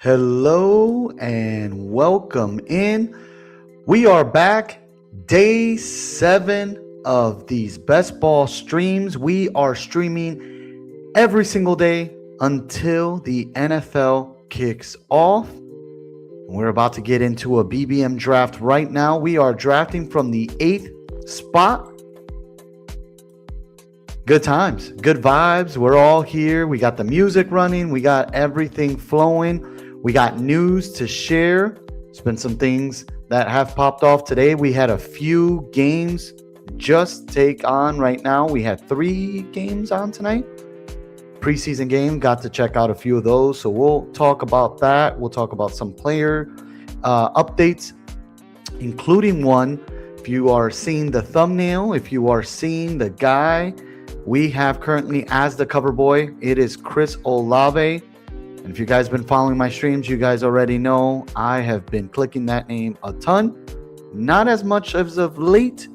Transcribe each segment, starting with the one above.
Hello and welcome in. We are back, day 7 of these best ball streams. We are streaming every single day until the NFL kicks off. We're about to get into a BBM draft right now. We are drafting from the 8th spot. Good times, good vibes. We're all here. We got the music running. We got everything flowing. We got news to share. There's been some things that have popped off today. We had a few games just take on right now. We had 3 games on tonight. Preseason game, got to check out a few of those. So we'll talk about that. We'll talk about some player updates, including one. If you are seeing the thumbnail, if you are seeing the guy we have currently as the cover boy, it is Chris Olave. And if you guys have been following my streams, you guys already know I have been clicking that name a ton. Not as much as of late,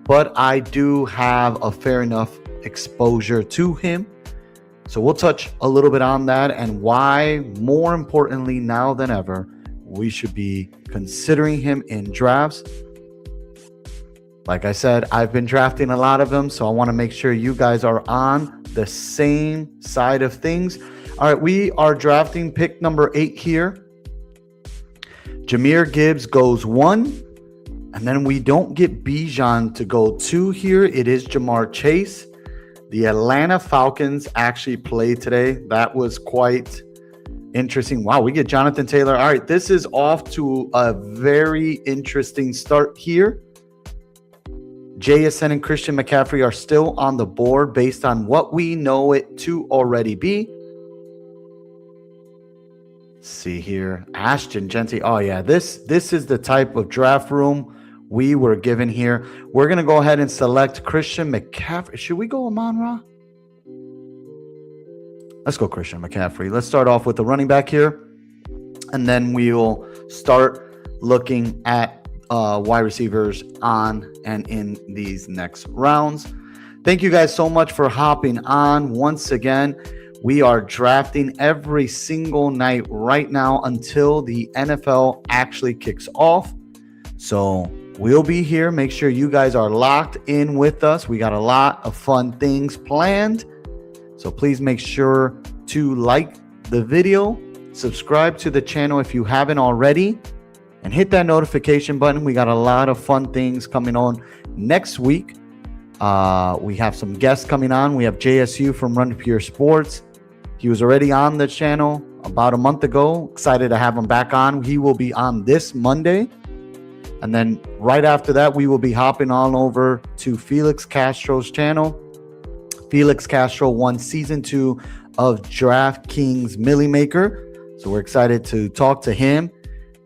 but I do have a fair enough exposure to him. So we'll touch a little bit on that and why, more importantly now than ever, we should be considering him in drafts. Like I said, I've been drafting a lot of them, so I want to make sure you guys are on the same side of things. All right, we are drafting pick number 8 here. Jahmyr Gibbs goes 1, and then we don't get Bijan to go 2 here. It is Jamar Chase. The Atlanta Falcons actually played today. That was quite interesting. Wow, we get Jonathan Taylor. All right, this is off to a very interesting start here. JSN and Christian McCaffrey are still on the board based on what we know it to already be. Let's see here. Ashton Genty. Oh, yeah, this is the type of draft room we were given here. We're going to go ahead and select Christian McCaffrey. Should we go Amon-Ra? Let's go Christian McCaffrey. Let's start off with the running back here, and then we'll start looking at wide receivers on and in these next rounds. Thank you guys so much for hopping on. Once again, we are drafting every single night right now until the NFL actually kicks off. So we'll be here. Make sure you guys are locked in with us. We got a lot of fun things planned. So please make sure to like the video, subscribe to the channel if you haven't already, and hit that notification button. We got a lot of fun things coming on next week. We have some guests coming on. We have JSU from Run Pure Sports. He was already on the channel about a month ago. Excited to have him back on. He will be on this Monday. And then right after that, we will be hopping on over to Felix Castro's channel. Felix Castro won season 2 of DraftKings Millie Maker. So we're excited to talk to him,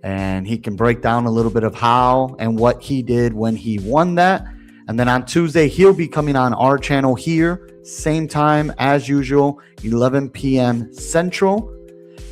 and he can break down a little bit of how and what he did when he won that. And then on Tuesday, he'll be coming on our channel here, same time as usual, 11 p.m. Central.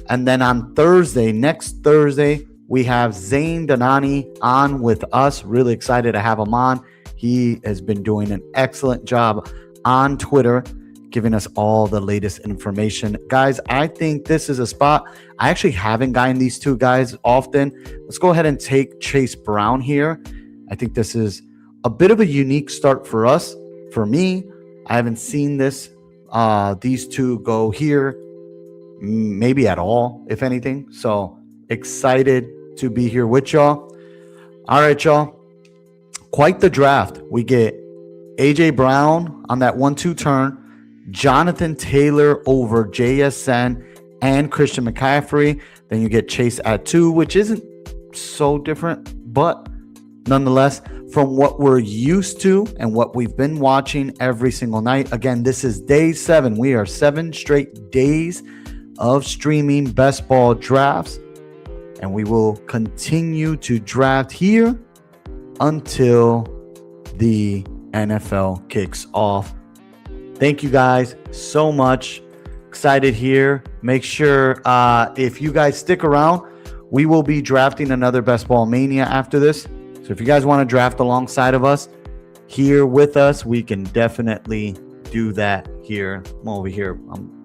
And then on Thursday, next Thursday, we have Zane Donani on with us. Really excited to have him on. He has been doing an excellent job on Twitter, giving us all the latest information. Guys, I think this is a spot. I actually haven't gotten these two guys often. Let's go ahead and take Chase Brown here. I think this is a bit of a unique start for us. For me, I haven't seen these two go here, maybe at all, if anything. So excited to be here with y'all. All right, y'all. Quite the draft. We get AJ Brown on that 1-2 turn, Jonathan Taylor over JSN and Christian McCaffrey. Then you get Chase at 2, which isn't so different, but nonetheless, from what we're used to and what we've been watching every single night. Again, this is day 7. We are 7 straight days of streaming best ball drafts, and we will continue to draft here until the NFL kicks off. Thank you guys so much. Excited here. Make sure if you guys stick around, we will be drafting another Best Ball Mania after this. So if you guys want to draft alongside of us here with us, we can definitely do that here. I'm over here. I'm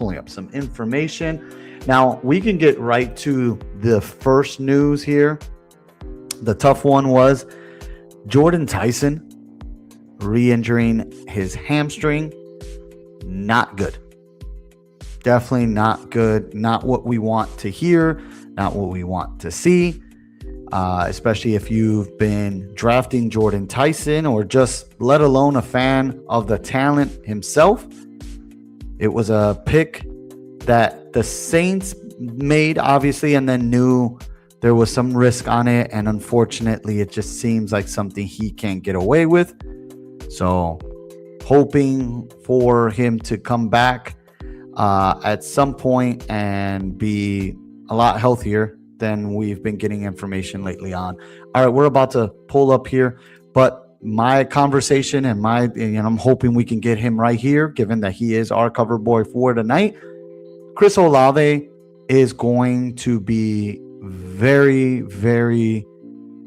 pulling up some information. Now, we can get right to the first news here. The tough one was Jordan Tyson re-injuring his hamstring. Not good. Definitely not good. Not what we want to hear. Not what we want to see. Especially if you've been drafting Jordan Tyson or just let alone a fan of the talent himself. It was a pick that the Saints made, obviously, and then knew there was some risk on it. And unfortunately, it just seems like something he can't get away with. So hoping for him to come back at some point and be a lot healthier than we've been getting information lately on. All right, we're about to pull up here, but my conversation and I'm hoping we can get him right here, given that he is our cover boy for tonight. Chris Olave is going to be very, very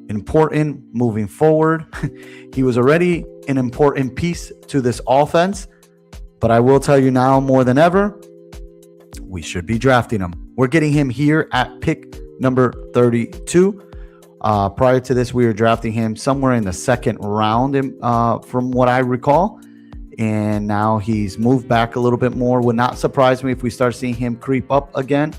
important moving forward. He was already an important piece to this offense, but I will tell you now more than ever, we should be drafting him. We're getting him here at pick number 32. Prior to this, we were drafting him somewhere in the second round, from what I recall. And now he's moved back a little bit more. Would not surprise me if we start seeing him creep up again.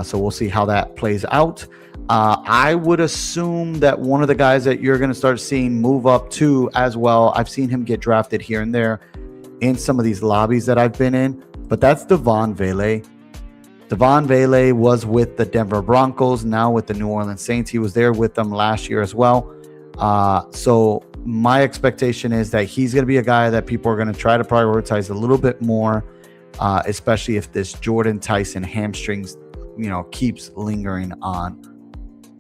So we'll see how that plays out. I would assume that one of the guys that you're going to start seeing move up too as well. I've seen him get drafted here and there in some of these lobbies that I've been in, but that's Devon Vele. Devon Vele was with the Denver Broncos, now with the New Orleans Saints. He was there with them last year as well. So my expectation is that he's going to be a guy that people are going to try to prioritize a little bit more, especially if this Jordan Tyson hamstrings, keeps lingering on.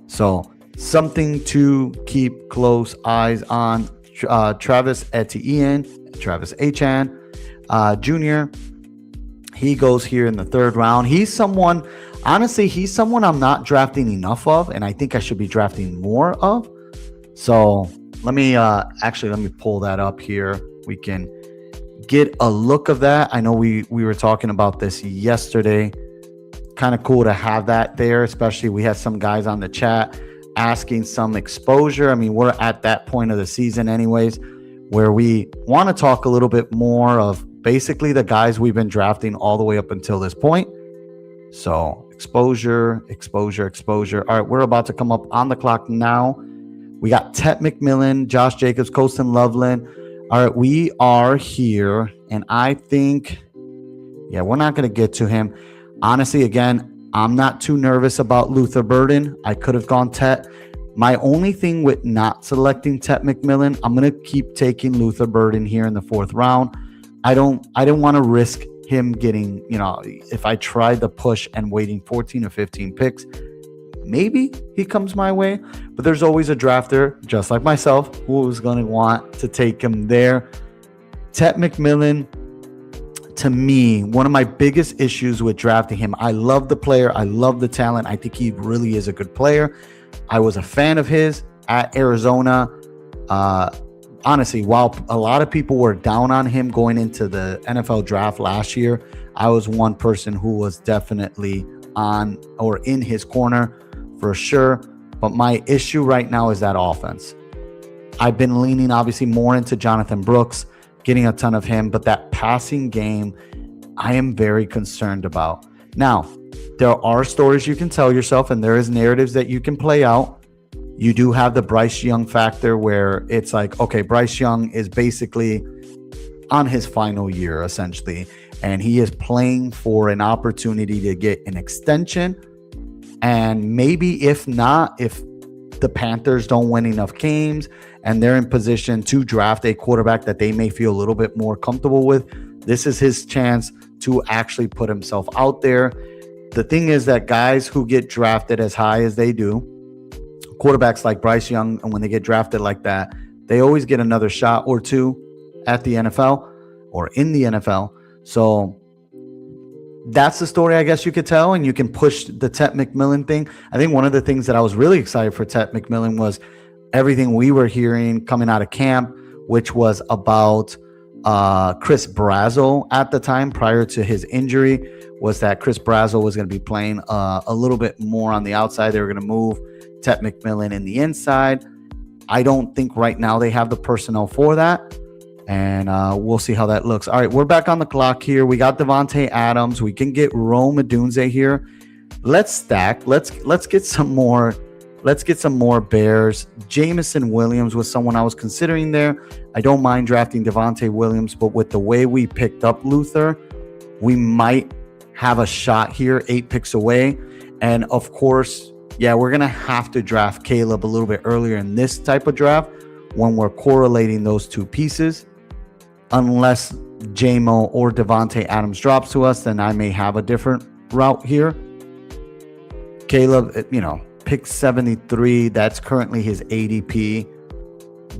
So something to keep close eyes on. Travis Etienne, Travis Etienne Jr., he goes here in the third round. He's someone I'm not drafting enough of, and I think I should be drafting more of. So let me pull that up here. We can get a look of that. I know we were talking about this yesterday. Kind of cool to have that there, especially we had some guys on the chat asking some exposure. I mean, we're at that point of the season anyways, where we want to talk a little bit more of basically the guys we've been drafting all the way up until this point. So exposure. All right, we're about to come up on the clock now. We got Tet McMillan, Josh Jacobs, Colston Loveland. All right, we are here, and I think, we're not going to get to him. Honestly, again, I'm not too nervous about Luther Burden. I could have gone Tet. My only thing with not selecting Tet McMillan, I'm going to keep taking Luther Burden here in the fourth round. I didn't want to risk him getting, if I tried the push and waiting 14 or 15 picks, maybe he comes my way. But there's always a drafter, just like myself, who is going to want to take him there. Tet McMillan, to me, one of my biggest issues with drafting him, I love the player. I love the talent. I think he really is a good player. I was a fan of his at Arizona. Honestly, while a lot of people were down on him going into the NFL draft last year, I was one person who was definitely on or in his corner for sure. But my issue right now is that offense. I've been leaning obviously more into Jonathan Brooks, getting a ton of him, but that passing game, I am very concerned about. Now, there are stories you can tell yourself, and there is narratives that you can play out. You do have the Bryce Young factor where it's like, okay, Bryce Young is basically on his final year, essentially, and he is playing for an opportunity to get an extension. And maybe if the Panthers don't win enough games and they're in position to draft a quarterback that they may feel a little bit more comfortable with, this is his chance to actually put himself out there. The thing is that guys who get drafted as high as they do, quarterbacks like Bryce Young, and when they get drafted like that, they always get another shot or two at the NFL or in the NFL. So that's the story I guess you could tell, and you can push the Tet McMillan thing. I think one of the things that I was really excited for Tet McMillan was everything we were hearing coming out of camp, which was about Chris Brazzell at the time prior to his injury was that Chris Brazzell was going to be playing a little bit more on the outside. They were going to move Tet McMillan in the inside. I don't think right now they have the personnel for that. And we'll see how that looks. All right, we're back on the clock here. We got Devontae Adams. We can get Rome Odunze here. Let's stack. Let's get some more. Let's get some more Bears. Jamison Williams was someone I was considering there. I don't mind drafting Devontae Williams, but with the way we picked up Luther, we might have a shot here, 8 picks away. And of course, yeah, we're going to have to draft Caleb a little bit earlier in this type of draft when we're correlating those two pieces. Unless JMO or Devontae Adams drops to us, then I may have a different route here. Caleb, pick 73. That's currently his ADP.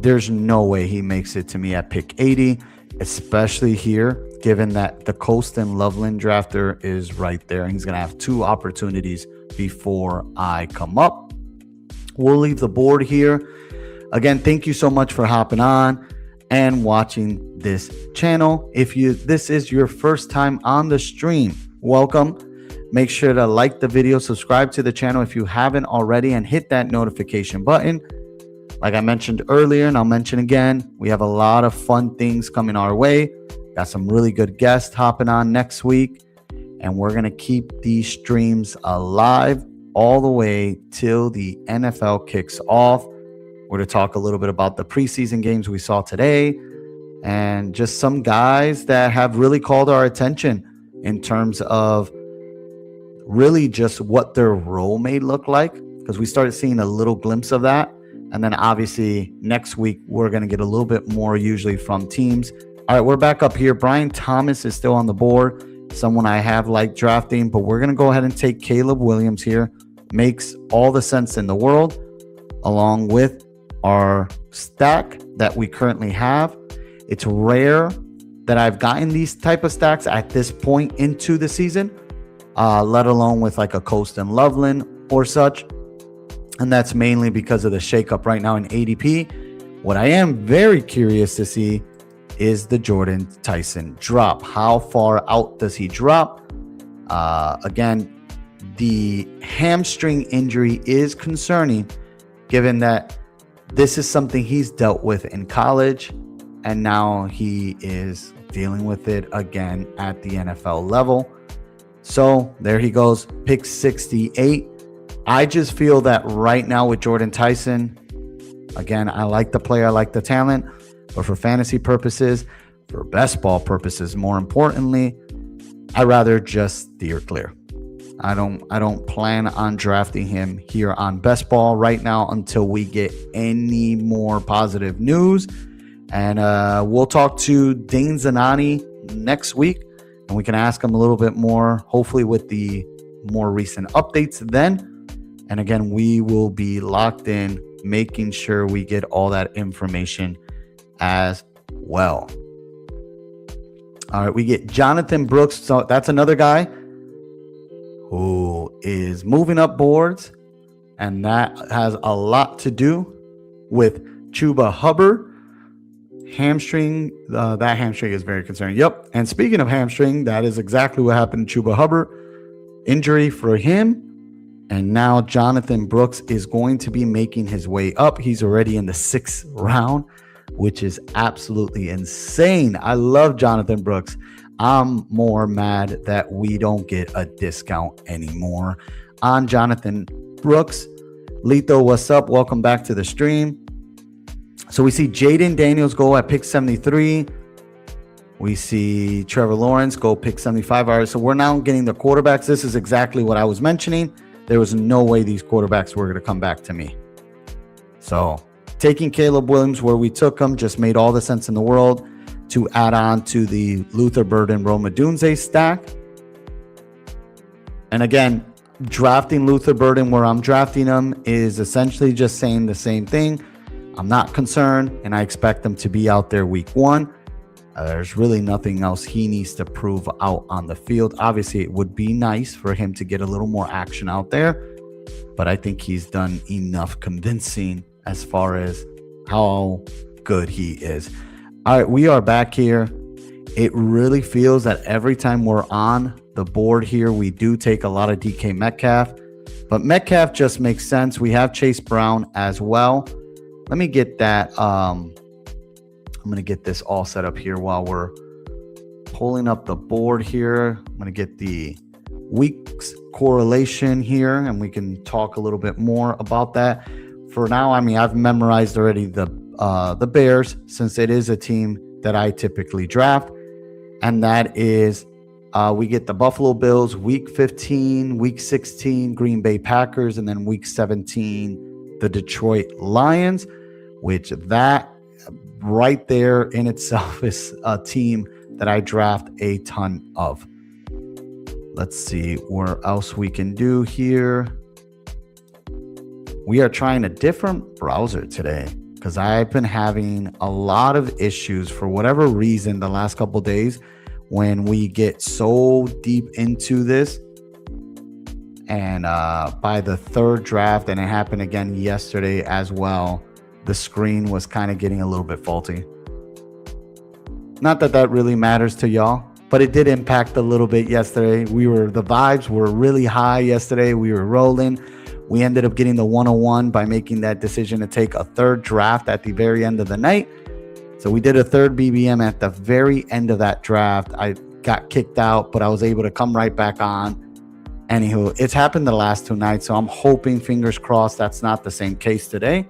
There's no way he makes it to me at pick 80, especially here, given that the Colston Loveland drafter is right there. He's going to have 2 opportunities before I come up. We'll leave the board here. Again, thank you so much for hopping on and watching this channel. If this is your first time on the stream, welcome. Make sure to like the video, subscribe to the channel if you haven't already, and hit that notification button. Like I mentioned earlier, and I'll mention again, we have a lot of fun things coming our way. Got some really good guests hopping on next week, and we're going to keep these streams alive all the way till the NFL kicks off. We're going to talk a little bit about the preseason games we saw today and just some guys that have really called our attention in terms of really just what their role may look like, because we started seeing a little glimpse of that. And then obviously next week, we're going to get a little bit more usually from teams. All right, we're back up here. Brian Thomas is still on the board, someone I have liked drafting, but we're going to go ahead and take Caleb Williams here. Makes all the sense in the world, along with our stack that we currently have. It's rare that I've gotten these type of stacks at this point into the season, let alone with like a Colston Loveland or such. And that's mainly because of the shakeup right now in ADP. What I am very curious to see is the Jordan Tyson drop. How far out does he drop? Again, the hamstring injury is concerning, given that this is something he's dealt with in college, and now he is dealing with it again at the NFL level. So there he goes, pick 68. I just feel that right now with Jordan Tyson, again, I like the player, I like the talent, but for fantasy purposes, for best ball purposes, more importantly, I'd rather just steer clear. I don't plan on drafting him here on best ball right now until we get any more positive news. And we'll talk to Dane Zanani next week, and we can ask him a little bit more, hopefully with the more recent updates then. And again, we will be locked in, making sure we get all that information as well. All right, we get Jonathan Brooks. So that's another guy who is moving up boards, and that has a lot to do with Chuba Hubbard. Hamstring, that hamstring is very concerning. Yep. And speaking of hamstring, that is exactly what happened to Chuba Hubbard. Injury for him. And now Jonathan Brooks is going to be making his way up. He's already in the 6th round, which is absolutely insane. I love Jonathan Brooks. I'm more mad that we don't get a discount anymore on Jonathan Brooks. Lito, what's up? Welcome back to the stream. So we see Jaden Daniels go at pick 73. We see Trevor Lawrence go pick 75. All right, so we're now getting the quarterbacks. This is exactly what I was mentioning. There was no way these quarterbacks were going to come back to me. So taking Caleb Williams where we took him just made all the sense in the world to add on to the Luther Burden Rome Odunze stack. And again, drafting Luther Burden where I'm drafting him is essentially just saying the same thing. I'm not concerned, and I expect him to be out there week 1. There's really nothing else he needs to prove out on the field. Obviously, it would be nice for him to get a little more action out there, but I think he's done enough convincing as far as how good he is. All right, we are back here. It really feels that every time we're on the board here, we do take a lot of DK Metcalf, but Metcalf just makes sense. We have Chase Brown as well. Let me get that. I'm going to get this all set up here while we're pulling up the board here. I'm going to get the weeks correlation here, and we can talk a little bit more about that. For now, I mean, I've memorized already the Bears, since it is a team that I typically draft, and that is we get the Buffalo Bills week 15, week 16, Green Bay Packers, and then week 17, the Detroit Lions, which that right there in itself is a team that I draft a ton of. Let's see where else we can do here. We are trying a different browser today because I've been having a lot of issues for whatever reason the last couple of days when we get so deep into this. And by the third draft, and it happened again yesterday as well, the screen was kind of getting a little bit faulty. Not that that really matters to y'all, but it did impact a little bit yesterday. The vibes were really high yesterday. We were rolling. We ended up getting the 101 by making that decision to take a third draft at the very end of the night. So we did a third BBM at the very end of that draft. I got kicked out, but I was able to come right back on. Anywho, it's happened the last 2 nights, so I'm hoping, fingers crossed, that's not the same case today.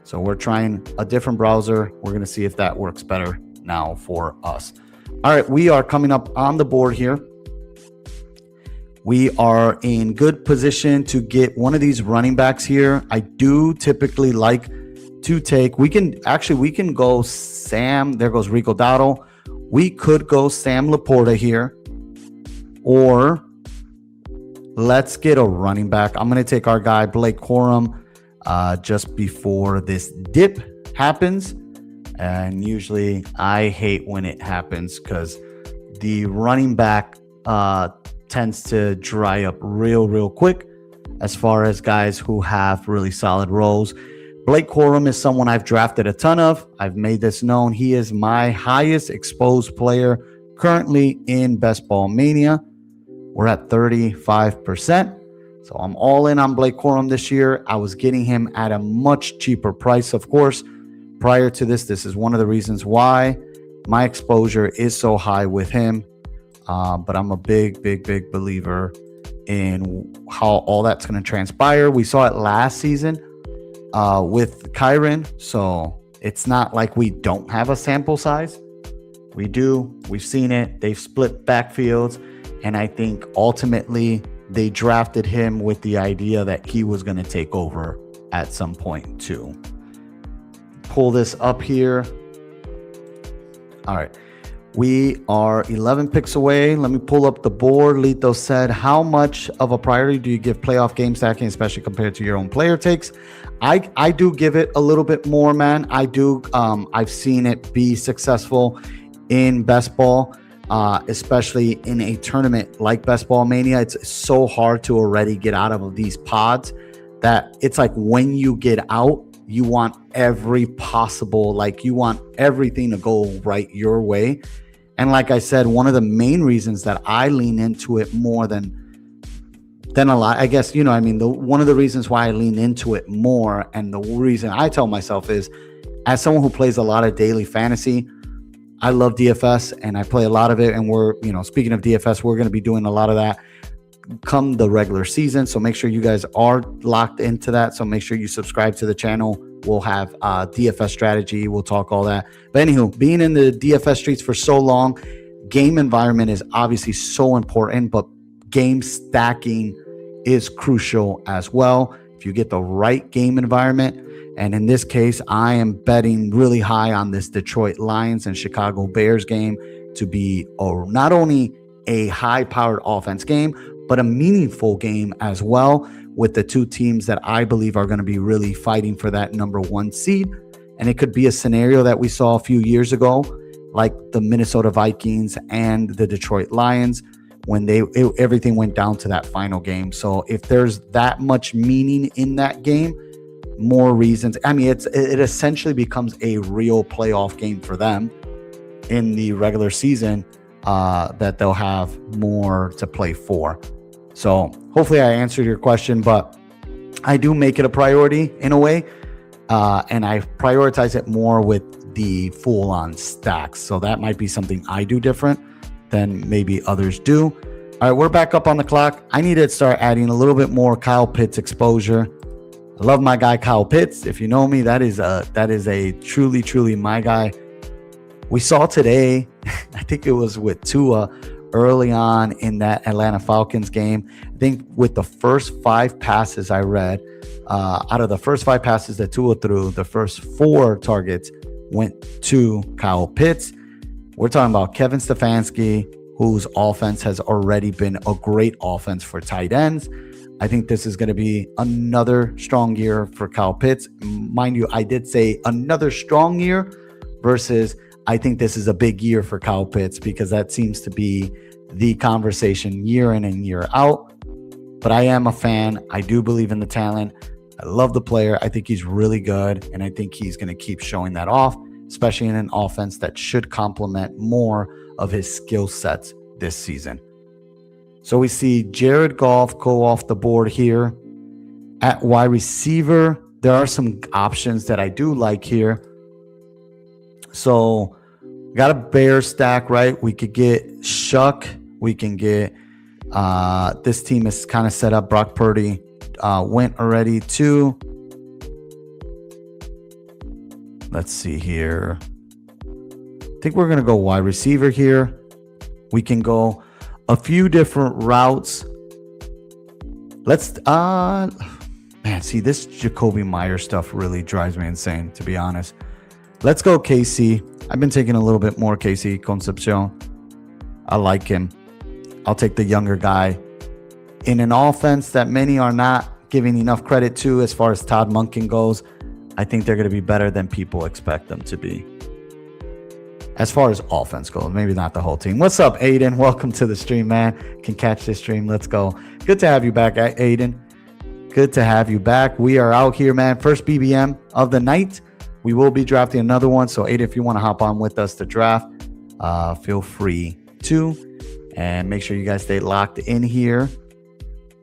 So we're trying a different browser. We're going to see if that works better now for us. All right, we are coming up on the board here. We are in good position to get one of these running backs here. I do typically like to take, we can go Sam. There goes Rico Dowdle. We could go Sam Laporta here, or let's get a running back. I'm going to take our guy Blake Corum just before this dip happens. And usually I hate when it happens because the running back tends to dry up real quick as far as guys who have really solid roles. Blake Corum is someone I've drafted a ton of. I've made this known. He is my highest exposed player currently in Best Ball Mania. We're at 35%. So I'm all in on Blake Corum this year. I was getting him at a much cheaper price, of course. Prior to this is one of the reasons why my exposure is so high with him. But I'm a big believer in how all that's going to transpire. We saw it last season with Kyron. So it's not like we don't have a sample size. We do. We've seen it. They've split backfields. And I think ultimately they drafted him with the idea that he was going to take over at some point too. Pull this up here. All right. We are 11 picks away. Let me pull up the board. Lito said, how much of a priority do you give playoff game stacking, especially compared to your own player takes? I do give it a little bit more, man. I do. I've seen it be successful in best ball, especially in a tournament like Best Ball Mania. It's so hard to already get out of these pods that it's like when you get out, you want every possible, like you want everything to go right your way. And like I said, one of the main reasons that I lean into it more than a lot, I guess, one of the reasons why I lean into it more, and the reason I tell myself is, as someone who plays a lot of daily fantasy, I love DFS and I play a lot of it. And we're, speaking of DFS, we're going to be doing a lot of that come the regular season. So make sure you guys are locked into that. So make sure you subscribe to the channel. We'll have DFS strategy. We'll talk all that. But anywho, being in the DFS streets for so long, game environment is obviously so important, but game stacking is crucial as well. If you get the right game environment, and in this case, I am betting really high on this Detroit Lions and Chicago Bears game to be not only a high-powered offense game, but a meaningful game as well, with the two teams that I believe are going to be really fighting for that number 1 seed. And it could be a scenario that we saw a few years ago, like the Minnesota Vikings and the Detroit Lions, when everything went down to that final game. So if there's that much meaning in that game, more reasons. I mean, it essentially becomes a real playoff game for them in the regular season, that they'll have more to play for. So hopefully I answered your question, but I do make it a priority in a way, and I prioritize it more with the full-on stacks. So that might be something I do different than maybe others do. All right, we're back up on the clock. I need to start adding a little bit more Kyle Pitts exposure. I love my guy Kyle Pitts. If you know me, that is a truly my guy. We saw today, I think it was with Tua early on in that Atlanta Falcons game. I think with the first 5 passes I read, out of the first 5 passes that Tua threw, the first 4 targets went to Kyle Pitts. We're talking about Kevin Stefanski, whose offense has already been a great offense for tight ends. I think this is going to be another strong year for Kyle Pitts. Mind you, I did say another strong year versus I think this is a big year for Kyle Pitts, because that seems to be the conversation year in and year out. But I am a fan. I do believe in the talent. I love the player. I think he's really good, and I think he's going to keep showing that off, especially in an offense that should complement more of his skill sets this season. So we see Jared Goff go off the board here. At wide receiver, there are some options that I do like here. So we got a Bear stack, right? We could get Shuck. We can get, this team is kind of set up. Brock Purdy went already too. Let's see here. I think we're going to go wide receiver here. We can go a few different routes. Let's, man, see, this Jacoby Myers stuff really drives me insane, to be honest. Let's go KC. I've been taking a little bit more KC Concepcion. I like him. I'll take the younger guy in an offense that many are not giving enough credit to as far as Todd Monken goes. I think they're going to be better than people expect them to be. As far as offense goes, maybe not the whole team. What's up, Aiden? Welcome to the stream, man. Can catch this stream. Let's go. Good to have you back, Aiden. Good to have you back. We are out here, man. First BBM of the night. We will be drafting another one. So, Aiden, if you want to hop on with us to draft, feel free to. And make sure you guys stay locked in here.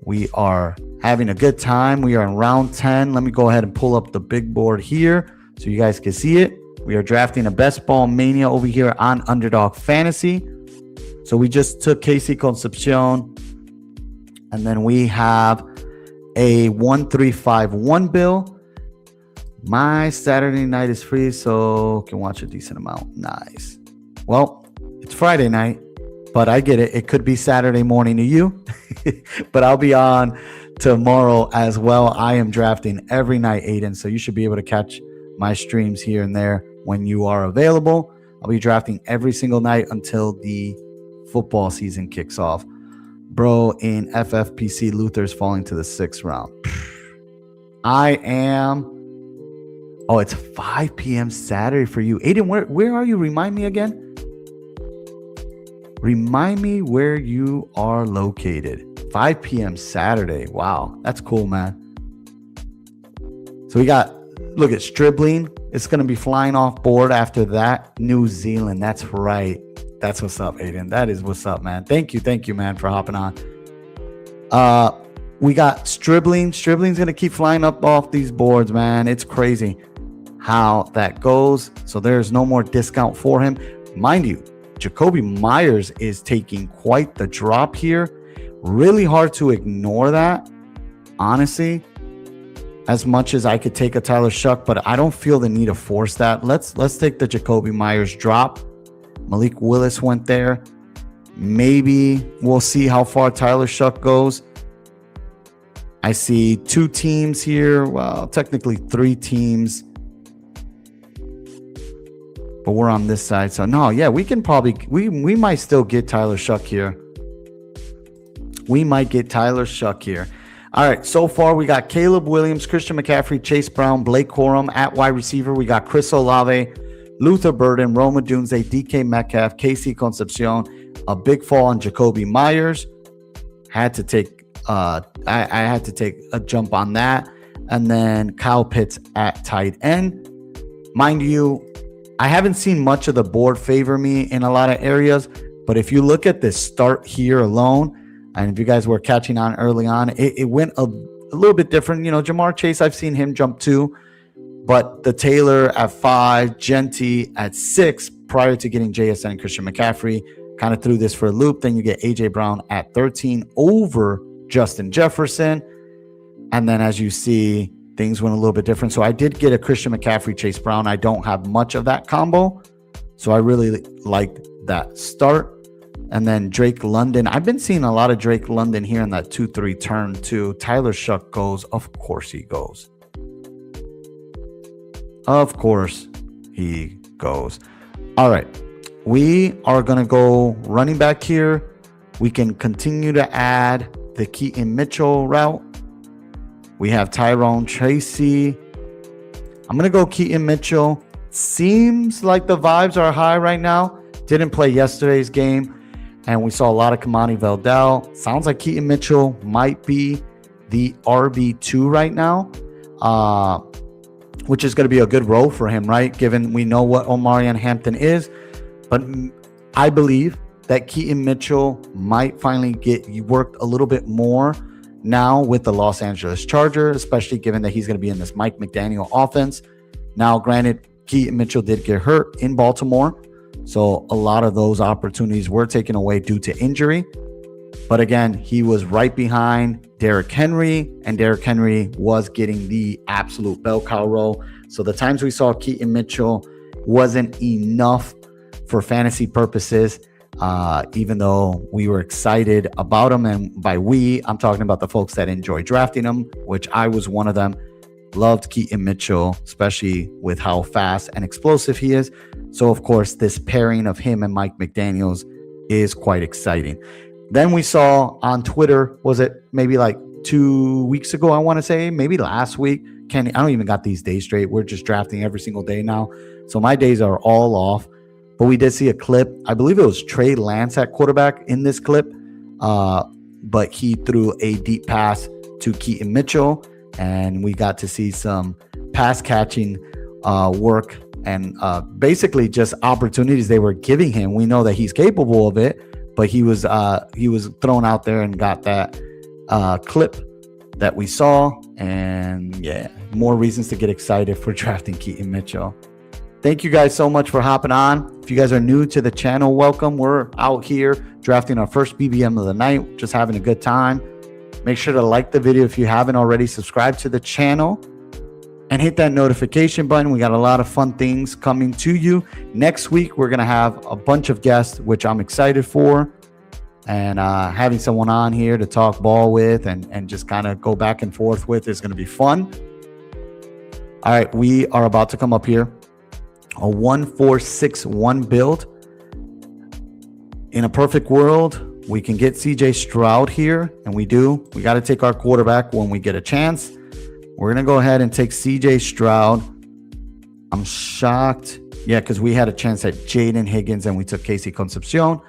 We are having a good time. We are in round 10. Let me go ahead and pull up the big board here so you guys can see it. We are drafting a best ball mania over here on Underdog Fantasy. So we just took Casey Concepcion. And then we have a 1351 bill. My Saturday night is free, so can watch a decent amount. Nice. Well, it's Friday night, but I get it. It could be Saturday morning to you, but I'll be on tomorrow as well. I am drafting every night, Aiden, so you should be able to catch my streams here and there when you are available. I'll be drafting every single night until the football season kicks off. Bro, in FFPC, Luther's falling to the 6th round. I am... Oh, it's 5 p.m. Saturday for you. Aiden, where are you? Remind me again. Remind me where you are located. 5 p.m. Saturday. Wow, that's cool, man. So we got, look at Stribling. It's going to be flying off board after that. New Zealand. That's right. That's what's up, Aiden. That is what's up, man. Thank you, man, for hopping on. We got Stribling. Stribling's going to keep flying up off these boards, man. It's crazy how that goes. So there's no more discount for him. Mind you, Jacoby Myers is taking quite the drop here. Really hard to ignore that, honestly. As much as I could take a Tyler Shuck, but I don't feel the need to force that. Let's take the Jacoby Myers drop. Malik Willis went there. Maybe we'll see how far Tyler Shuck goes. I see 2 teams here. Well, technically 3 teams. But we're on this side. So, no, yeah, we can probably... We might still get Tyler Shuck here. We might get Tyler Shuck here. All right, so far we got Caleb Williams, Christian McCaffrey, Chase Brown, Blake Corum. At wide receiver, we got Chris Olave, Luther Burden, Roma Dunze, DK Metcalf, Casey Concepcion. A big fall on Jacoby Myers. Had to take... I had to take a jump on that. and then Kyle Pitts at tight end. Mind you, I haven't seen much of the board favor me in a lot of areas, but if you look at this start here alone, and if you guys were catching on early on, it went a little bit different. Jamar Chase, I've seen him jump 2, but the Taylor at 5, Genty at 6, prior to getting JSN and Christian McCaffrey, kind of threw this for a loop. Then you get AJ Brown at 13 over Justin Jefferson. And then as you see, things went a little bit different. So I did get a Christian McCaffrey, Chase Brown. I don't have much of that combo, so I really liked that start. And then Drake London. I've been seeing a lot of Drake London here in that 2-3 turn too. Tyler Shuck goes. Of course he goes. Of course he goes. All right. We are going to go running back here. We can continue to add the Keaton Mitchell route. We have Tyrone Tracy. I'm going to go Keaton Mitchell. Seems like the vibes are high right now. Didn't play yesterday's game, and we saw a lot of Kamani Veldell. Sounds like Keaton Mitchell might be the RB2 right now, which is going to be a good role for him, right? Given we know what Omarion Hampton is. But I believe that Keaton Mitchell might finally get worked a little bit more now with the Los Angeles Chargers, especially given that he's going to be in this Mike McDaniel offense. Now, granted, Keaton Mitchell did get hurt in Baltimore, so a lot of those opportunities were taken away due to injury. But again, he was right behind Derrick Henry, and Derrick Henry was getting the absolute bell cow role. So the times we saw Keaton Mitchell wasn't enough for fantasy purposes, even though we were excited about him. And by we, I'm talking about the folks that enjoy drafting him, which I was one of them. Loved Keaton Mitchell, especially with how fast and explosive he is. So, of course, this pairing of him and Mike McDaniels is quite exciting. Then we saw on Twitter, was it maybe like 2 weeks ago, I want to say, maybe last week. I don't even got these days straight. We're just drafting every single day now. So my days are all off. But we did see a clip. I believe it was Trey Lance at quarterback in this clip. But he threw a deep pass to Keaton Mitchell. And we got to see some pass catching work and basically just opportunities they were giving him. We know that he's capable of it, but he was thrown out there and got that clip that we saw. And yeah, more reasons to get excited for drafting Keaton Mitchell. Thank you guys so much for hopping on. If you guys are new to the channel, welcome. We're out here drafting our first BBM of the night, just having a good time. Make sure to like the video if you haven't already. Subscribe to the channel and hit that notification button. We got a lot of fun things coming to you. Next week, we're going to have a bunch of guests, which I'm excited for. And having someone on here to talk ball with and just kind of go back and forth with is going to be fun. All right, we are about to come up here. A 1-4-6-1 build. In a perfect world, we can get CJ Stroud here, and we do. We got to take our quarterback when we get a chance. We're going to go ahead and take CJ Stroud. I'm shocked. Yeah, because we had a chance at Jaden Higgins, and we took Casey Concepcion.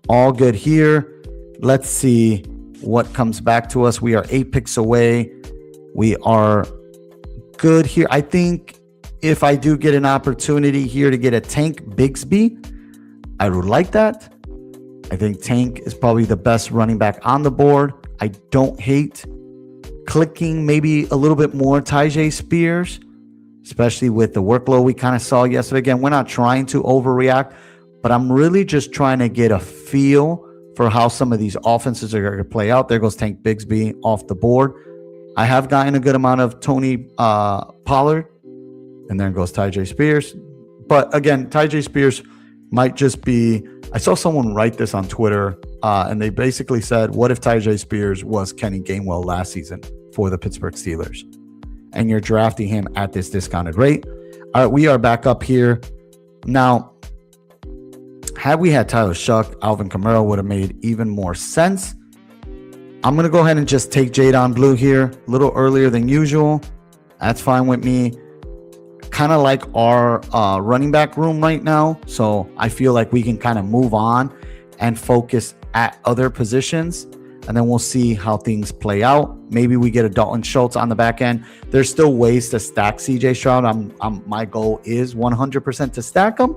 All good here. Let's see what comes back to us. We are 8 picks away. We are good here. I think if I do get an opportunity here to get a Tank Bigsby, I would like that. I think Tank is probably the best running back on the board. I don't hate clicking maybe a little bit more Tyjae Spears, especially with the workload we kind of saw yesterday. Again, we're not trying to overreact, but I'm really just trying to get a feel for how some of these offenses are going to play out. There goes Tank Bigsby off the board. I have gotten a good amount of Tony Pollard. And then goes Tyjae Spears. But again, Tyjae Spears might just be, I saw someone write this on Twitter, and they basically said, what if Tyjae Spears was Kenny Gainwell last season for the Pittsburgh Steelers? And you're drafting him at this discounted rate. All right, we are back up here. Now, had we had Tyler Shuck, Alvin Kamara would have made even more sense. I'm going to go ahead and just take Jadon Blue here a little earlier than usual. That's fine with me. Kind of like our running back room right now. So I feel like we can kind of move on and focus at other positions. and then we'll see how things play out. Maybe we get a Dalton Schultz on the back end. There's still ways to stack CJ Stroud. My goal is 100% to stack him.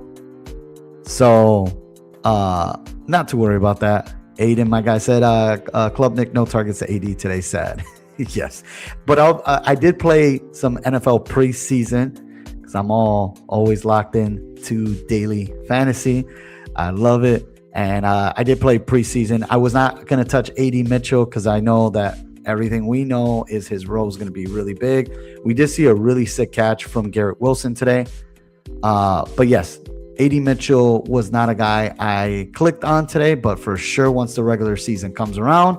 So, not to worry about that. Aiden, my guy, said, Club Nick, no targets to AD today. Sad. Yes. But I did play some NFL preseason because I'm always locked in to daily fantasy. I love it. And I did play preseason. I was not going to touch AD Mitchell because I know that everything we know is his role is going to be really big. We did see a really sick catch from Garrett Wilson today. But yes, AD Mitchell was not a guy I clicked on today, but for sure, once the regular season comes around,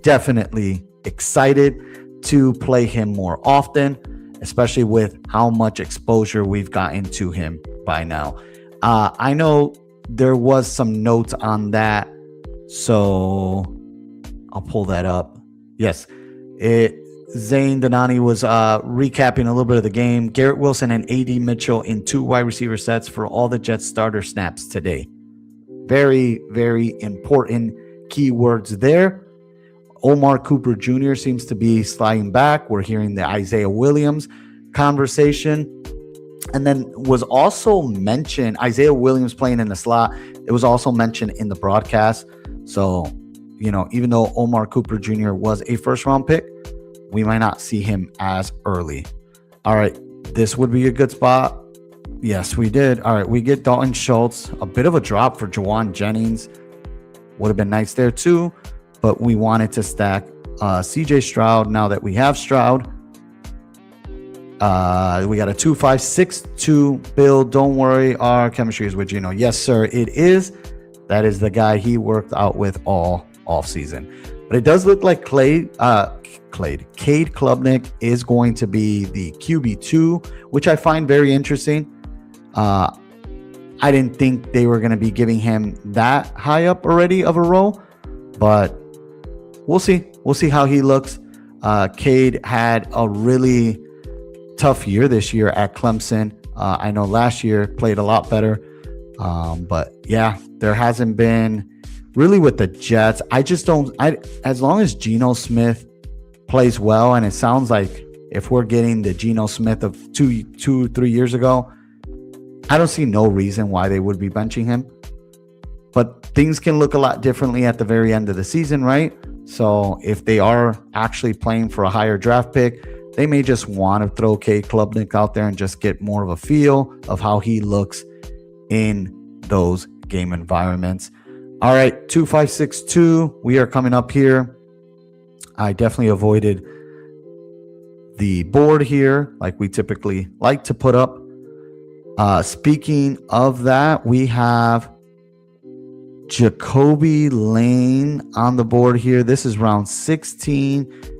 definitely excited to play him more often, especially with how much exposure we've gotten to him by now. I know there was some notes on that, so I'll pull that up. Yes, Zane Donani was recapping a little bit of the game. Garrett Wilson and AD Mitchell in 2 wide receiver sets for all the Jets starter snaps today. Very, very important keywords there. Omar Cooper Jr. seems to be sliding back. We're hearing the Isaiah Williams conversation. And then was also mentioned, Isaiah Williams playing in the slot. It was also mentioned in the broadcast. So, even though Omar Cooper Jr. was a first-round pick, we might not see him as early. All right, this would be a good spot. Yes, we did. All right, we get Dalton Schultz. A bit of a drop for Jawan Jennings. Would have been nice there too, but we wanted to stack CJ Stroud now that we have Stroud. We got a 2.562 build. Don't worry, our chemistry is with Gino. Yes, sir, it is. That is the guy he worked out with all offseason. But it does look like Cade Klubnik is going to be the QB2, which I find very interesting. I didn't think they were going to be giving him that high up already of a role, but we'll see. We'll see how he looks. Cade had a really tough year this year at Clemson. I know last year played a lot better. But yeah, there hasn't been really with the Jets. As long as Geno Smith plays well, and it sounds like if we're getting the Geno Smith of 3 years ago, I don't see no reason why they would be benching him. But things can look a lot differently at the very end of the season, right? So if they are actually playing for a higher draft pick, they may just want to throw Cade Klubnik out there and just get more of a feel of how he looks in those game environments. All right, 2.562. We are coming up here. I definitely avoided the board here like we typically like to put up. Speaking of that, we have Jacoby Lane on the board here. This is round 16.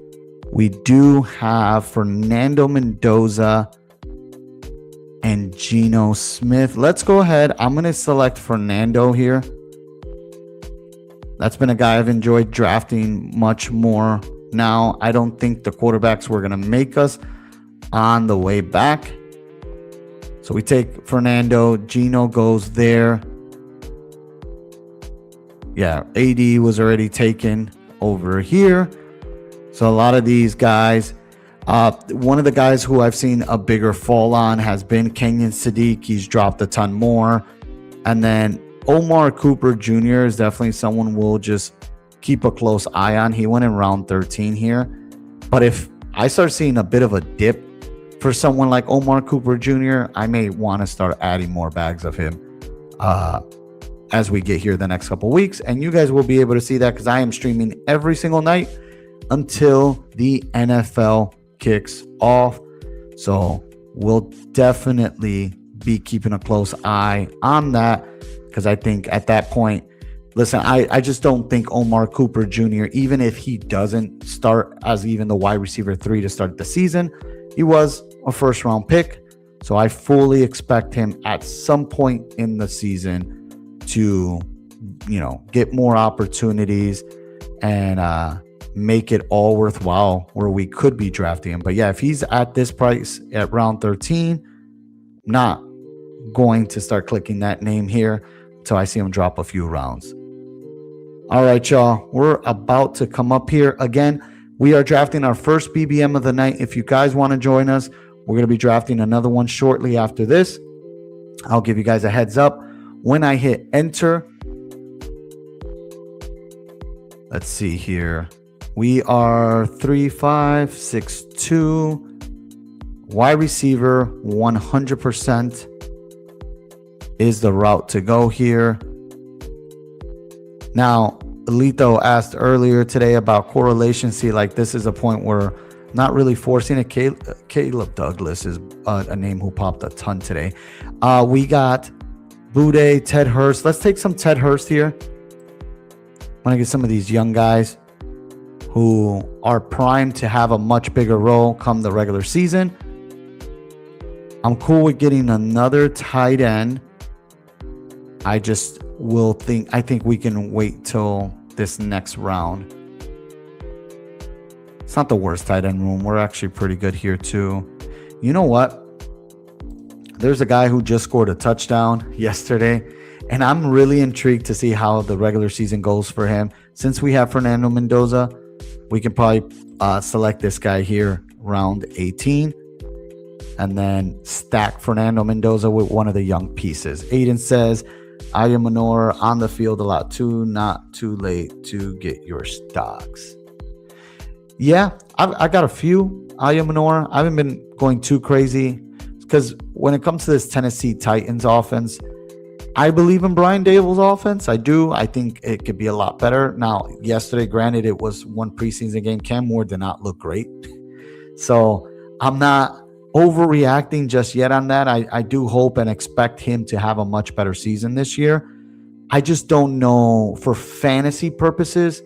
We do have Fernando Mendoza and Geno Smith. Let's go ahead. I'm going to select Fernando here. That's been a guy I've enjoyed drafting much more now. I don't think the quarterbacks were going to make us on the way back. So we take Fernando. Geno goes there. Yeah, AD was already taken over here. So a lot of these guys, one of the guys who I've seen a bigger fall on has been Kenyon Sadiq. He's dropped a ton more. And then Omar Cooper Jr. is definitely someone we'll just keep a close eye on. He went in round 13 here. But if I start seeing a bit of a dip for someone like Omar Cooper Jr., I may want to start adding more bags of him as we get here the next couple weeks. And you guys will be able to see that because I am streaming every single night until the NFL kicks off. So we'll definitely be keeping a close eye on that because I think at that point, listen, I just don't think Omar Cooper Jr., even if he doesn't start as even the wide receiver 3 to start the season, he was a first round pick. So I fully expect him at some point in the season to, get more opportunities and make it all worthwhile where we could be drafting him. But yeah, if he's at this price at round 13, not going to start clicking that name here until I see him drop a few rounds. All right, y'all. We're about to come up here again. We are drafting our first BBM of the night. If you guys want to join us, we're going to be drafting another one shortly after this. I'll give you guys a heads up when I hit enter. Let's see here. We are 3562. Wide receiver 100% is the route to go here. Now, Alito asked earlier today about correlation. See, like this is a point where not really forcing it. Caleb Douglas is a name who popped a ton today. We got Boudet, Ted Hurst. Let's take some Ted Hurst here. I want to get some of these young guys who are primed to have a much bigger role come the regular season. I'm cool with getting another tight end. I think we can wait till this next round. It's not the worst tight end room. We're actually pretty good here too. You know what? There's a guy who just scored a touchdown yesterday, and I'm really intrigued to see how the regular season goes for him. Since we have Fernando Mendoza, we can probably select this guy here, round 18, and then stack Fernando Mendoza with one of the young pieces. Aiden says, Aya Manor on the field a lot too, not too late to get your stocks. Yeah, I got a few Aya Manor. I haven't been going too crazy because when it comes to this Tennessee Titans offense, I believe in Brian Dable's offense. I do. I think it could be a lot better. Now, yesterday, granted, it was one preseason game. Cam Moore did not look great. So I'm not overreacting just yet on that. I do hope and expect him to have a much better season this year. I just don't know for fantasy purposes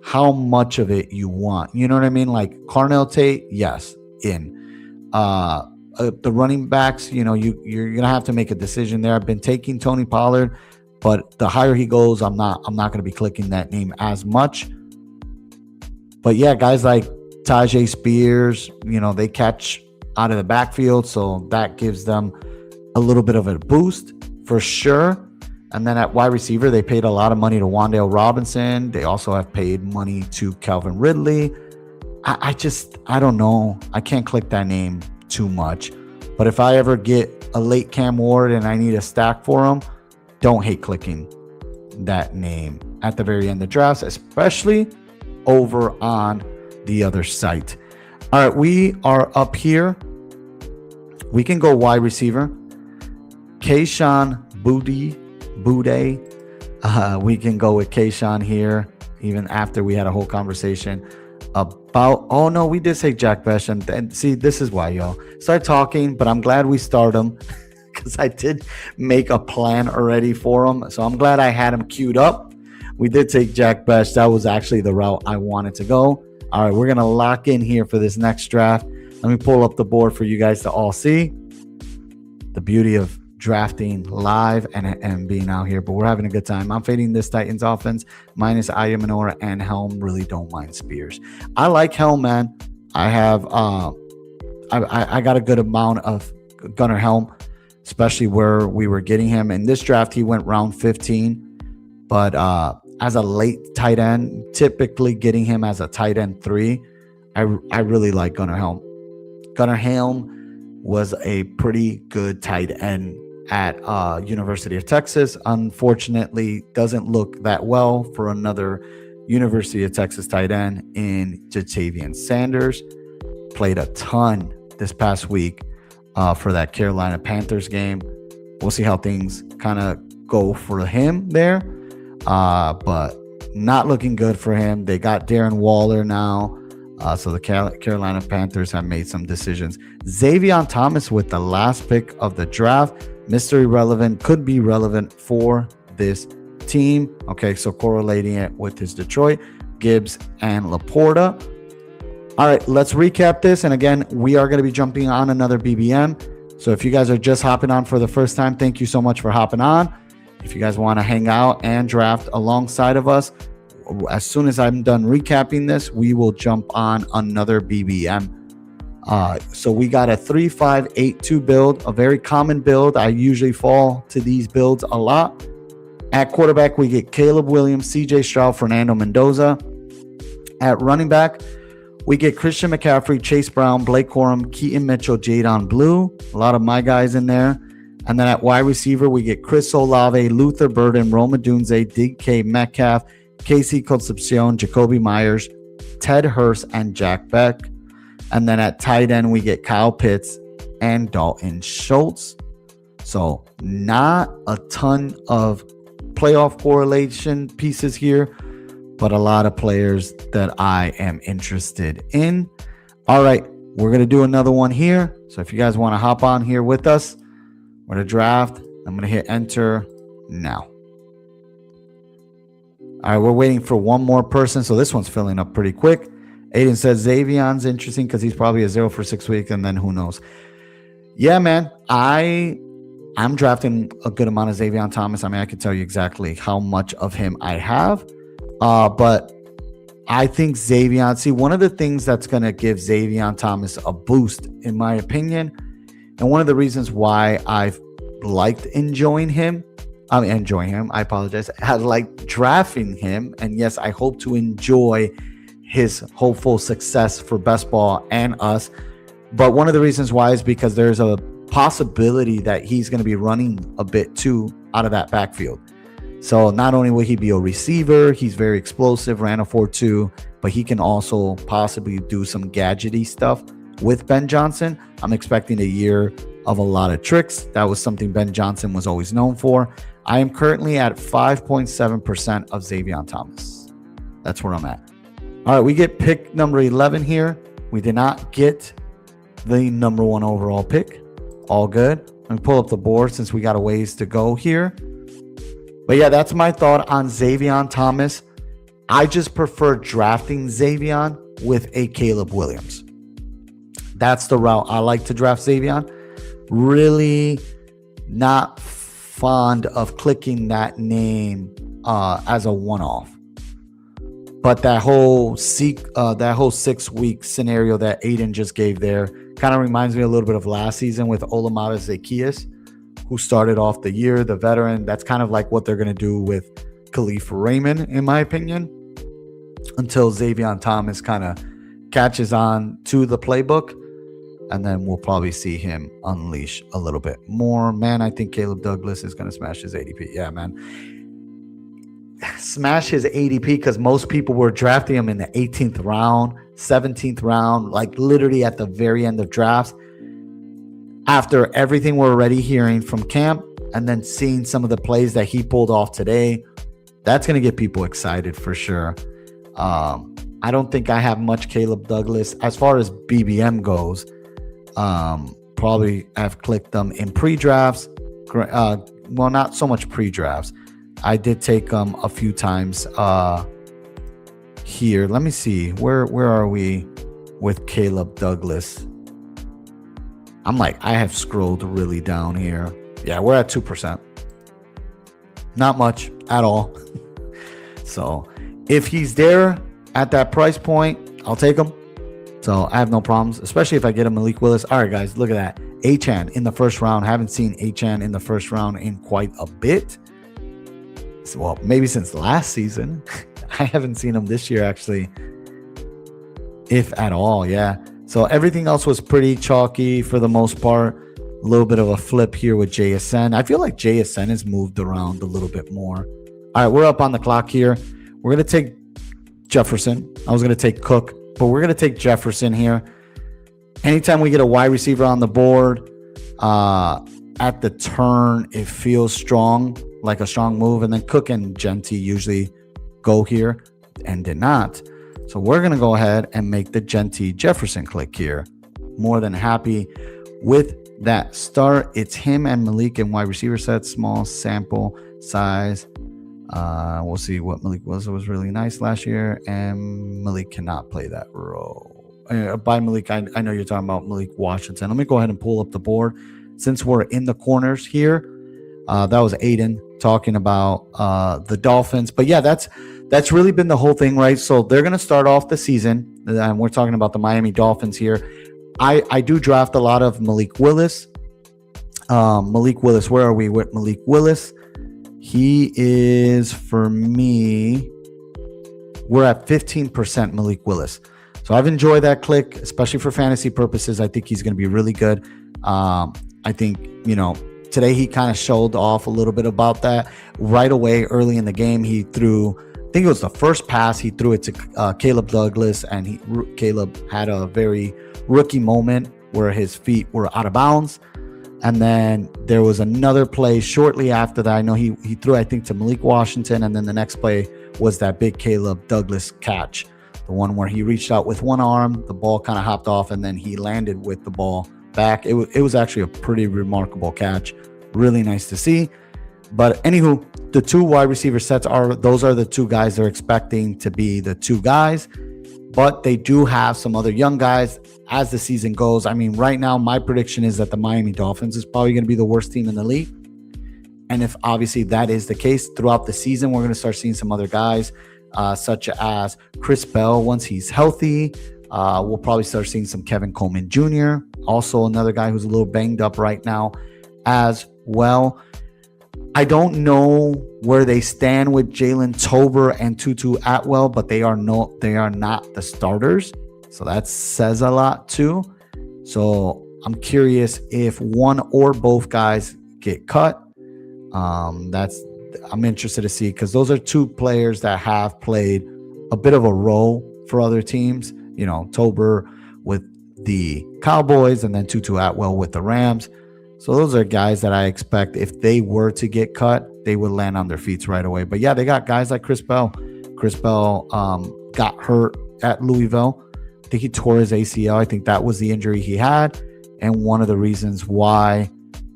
how much of it you want. You know what I mean? Like Carnell Tate, yes, in. The running backs, you're going to have to make a decision there. I've been taking Tony Pollard, but the higher he goes, I'm not going to be clicking that name as much. But yeah, guys like Tajay Spears, they catch out of the backfield, so that gives them a little bit of a boost for sure. And then at wide receiver, they paid a lot of money to Wan'Dale Robinson. They also have paid money to Calvin Ridley. I don't know. I can't click that name too much. But if I ever get a late Cam Ward and I need a stack for him, don't hate clicking that name at the very end of drafts, especially over on the other site. All right, we are up here. We can go wide receiver. Kayshon Boutte. We can go with Kayshon here, even after we had a whole conversation about, oh no, we did say Jack Besh. And see, this is why, y'all. Start talking, but I'm glad we start him because I did make a plan already for him. So I'm glad I had him queued up. We did take Jack Besh. That was actually the route I wanted to go. All right, we're going to lock in here for this next draft. Let me pull up the board for you guys to all see. The beauty of drafting live and being out here, but we're having a good time. I'm fading this Titans offense minus Aya Manor and Helm. Really don't mind Spears. I like Helm, man. I have I got a good amount of Gunnar Helm, especially where we were getting him. In this draft, he went round 15, but as a late tight end, typically getting him as a tight end 3, I really like Gunnar Helm. Gunnar Helm was a pretty good tight end at University of Texas. Unfortunately, doesn't look that well for another University of Texas tight end in Jatavian Sanders. Played a ton this past week for that Carolina Panthers game. We'll see how things kind of go for him there. But not looking good for him. They got Darren Waller now. So the Carolina Panthers have made some decisions. Xavier Thomas with the last pick of the draft. Mystery relevant, could be relevant for this team. Okay, so correlating it with his Detroit, Gibbs, and Laporta. All right, let's recap this. And again, we are going to be jumping on another BBM. So if you guys are just hopping on for the first time, thank you so much for hopping on. If you guys want to hang out and draft alongside of us, as soon as I'm done recapping this, we will jump on another BBM. So we got a 3-5-8-2 build, a very common build. I usually fall to these builds a lot. At quarterback, we get Caleb Williams, CJ Stroud, Fernando Mendoza. At running back, we get Christian McCaffrey, Chase Brown, Blake Corum, Keaton Mitchell, Jadon Blue. A lot of my guys in there. And then at wide receiver, we get Chris Olave, Luther Burden, Roma Dunze, DK Metcalf, Casey Concepcion, Jacoby Myers, Ted Hurst, and Jack Beck. And then at tight end, we get Kyle Pitts and Dalton Schultz. So not a ton of playoff correlation pieces here, but a lot of players that I am interested in. All right, we're going to do another one here. So if you guys want to hop on here with us, we're going to draft. I'm going to hit enter now. All right, we're waiting for one more person. So this one's filling up pretty quick. Aiden says Xavion's interesting because he's probably a 0 for 6 weeks, and then who knows. Yeah, man, I'm drafting a good amount of Xavion Thomas. I mean, I can tell you exactly how much of him I have. But I think Xavion, see, one of the things that's going to give Xavion Thomas a boost, in my opinion, and one of the reasons why I've liked enjoying him, I like drafting him. And yes, I hope to enjoy his hopeful success for best ball and us. But one of the reasons why is because there's a possibility that he's going to be running a bit too out of that backfield. So not only will he be a receiver, he's very explosive, ran a 4.2, but he can also possibly do some gadgety stuff with Ben Johnson. I'm expecting a year of a lot of tricks. That was something Ben Johnson was always known for. I am currently at 5.7% of Xavion Thomas. That's where I'm at. All right, we get pick number 11 here. We did not get the number 1 overall pick. All good. Let me pull up the board since we got a ways to go here. But yeah, that's my thought on Xavion Thomas. I just prefer drafting Xavion with a Caleb Williams. That's the route I like to draft Xavion. Really not fond of clicking that name as a one-off. But that whole 6-week scenario that Aiden just gave there kind of reminds me a little bit of last season with Olamide Zaccheaus, who started off the year, the veteran. That's kind of like what they're going to do with Khalif Raymond, in my opinion, until Xavion Thomas kind of catches on to the playbook. And then we'll probably see him unleash a little bit more. Man, I think Caleb Douglas is going to smash his ADP. Yeah, man. Smash his ADP because most people were drafting him in the 18th round, 17th round, like literally at the very end of drafts. After everything we're already hearing from camp and then seeing some of the plays that he pulled off today, that's going to get people excited for sure. I don't think I have much Caleb Douglas as far as BBM goes. Probably I've clicked them in pre-drafts. Well, not so much pre-drafts. I did take them a few times here. Let me see. Where are we with Caleb Douglas? I have scrolled really down here. Yeah, we're at 2%. Not much at all. So if he's there at that price point, I'll take him. So I have no problems, especially if I get a Malik Willis. All right, guys, look at that. Achane in the first round. Haven't seen Achane in the first round in quite a bit. Well, maybe since last season. I haven't seen him this year, actually, if at all. Yeah. So everything else was pretty chalky for the most part. A little bit of a flip here with JSN. I feel like JSN has moved around a little bit more. All right, we're up on the clock here. We're going to take Jefferson. I was going to take Cook, but we're going to take Jefferson here. Anytime we get a wide receiver on the board, at the turn, it feels strong, like a strong move. And then Cook and Genty usually go here and did not. So we're going to go ahead and make the Genty Jefferson click here. More than happy with that start. It's him and Malik in wide receiver set, small sample size. We'll see what Malik was. It was really nice last year, and Malik cannot play that role. By Malik, I know you're talking about Malik Washington. Let me go ahead and pull up the board. Since we're in the corners here, that was Aiden talking about the Dolphins. But yeah, that's really been the whole thing, right? So they're going to start off the season, and we're talking about the Miami Dolphins here. I do draft a lot of Malik Willis. Where are we with Malik Willis? He is, for me, we're at 15% Malik Willis. So I've enjoyed that click, especially for fantasy purposes. I think he's going to be really good. I think, today he kind of showed off a little bit about that. Right away, early in the game, he threw, I think it was the first pass, he threw it to Caleb Douglas, and Caleb had a very rookie moment where his feet were out of bounds. And then there was another play shortly after that. I know he threw, I think, to Malik Washington. And then the next play was that big Caleb Douglas catch, the one where he reached out with one arm, the ball kind of hopped off, and then he landed with the ball back. It was actually a pretty remarkable catch. Really nice to see. But anywho, the two wide receiver sets are the two guys they're expecting to be the two guys. But they do have some other young guys as the season goes. I mean, right now, my prediction is that the Miami Dolphins is probably going to be the worst team in the league. And if obviously that is the case throughout the season, we're going to start seeing some other guys, such as Chris Bell, once he's healthy. We'll probably start seeing some Kevin Coleman Jr., also another guy who's a little banged up right now as well. I don't know where they stand with Jalen Tolbert and Tutu Atwell, but they are not the starters. So that says a lot too. So I'm curious if one or both guys get cut. I'm interested to see, because those are two players that have played a bit of a role for other teams. Tolbert with the Cowboys and then Tutu Atwell with the Rams. So those are guys that I expect if they were to get cut, they would land on their feet right away. But yeah, they got guys like Chris Bell. Chris Bell got hurt at Louisville. I think he tore his ACL. I think that was the injury he had, and one of the reasons why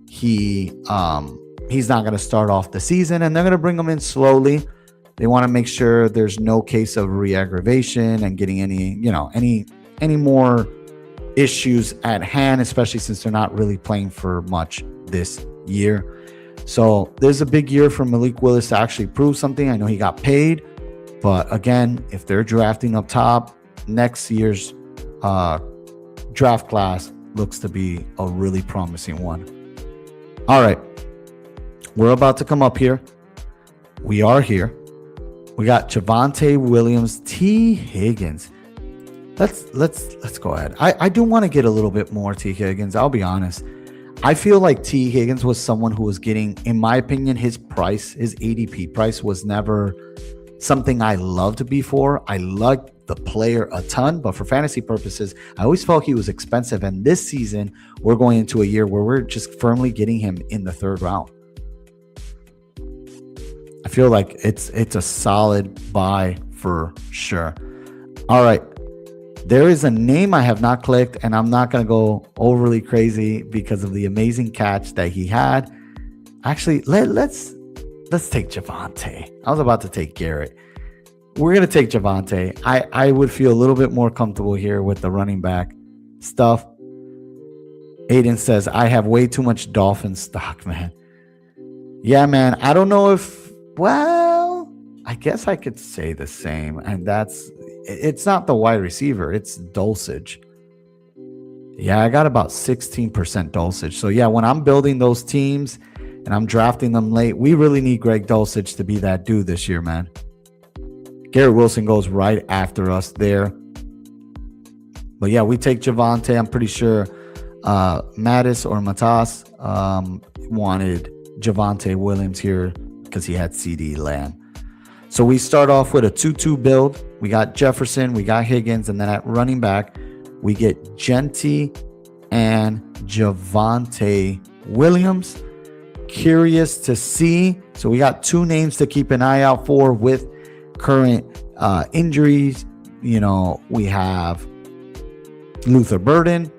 he's not going to start off the season, and they're going to bring him in slowly. They want to make sure there's no case of re-aggravation and getting any more issues at hand, especially since they're not really playing for much this year. So there's a big year for Malik Willis to actually prove something. I know he got paid, but again, if they're drafting up top, next year's draft class looks to be a really promising one. All right, we're about to come up here. We are here. We got Javonte Williams, T. Higgins. Let's go ahead. I do want to get a little bit more T. Higgins. I'll be honest. I feel like T. Higgins was someone who was getting, in my opinion, his ADP price was never something I loved before. I liked the player a ton, but for fantasy purposes, I always felt he was expensive. And this season, we're going into a year where we're just firmly getting him in the third round. I feel like it's a solid buy for sure. All right. There is a name I have not clicked, and I'm not going to go overly crazy because of the amazing catch that he had. Actually, let's take Javonte. I was about to take Garrett. We're going to take Javonte. I would feel a little bit more comfortable here with the running back stuff. Aiden says, I have way too much Dolphin stock, man. Yeah, man. I don't know if, well, I guess I could say the same, and it's not the wide receiver, it's Dulcich. Yeah, I got about 16% Dulcich. So yeah, when I'm building those teams and I'm drafting them late, we really need Greg Dulcich to be that dude this year, man. Garrett Wilson goes right after us there. But yeah, we take Javonte. I'm pretty sure Mattis or Matas wanted Javonte Williams here because he had CD Lamb. So we start off with a 2-2 build. We got Jefferson, we got Higgins, and then at running back, we get Genty and Javonte Williams. Curious to see. So we got two names to keep an eye out for with current injuries. We have Luther Burden.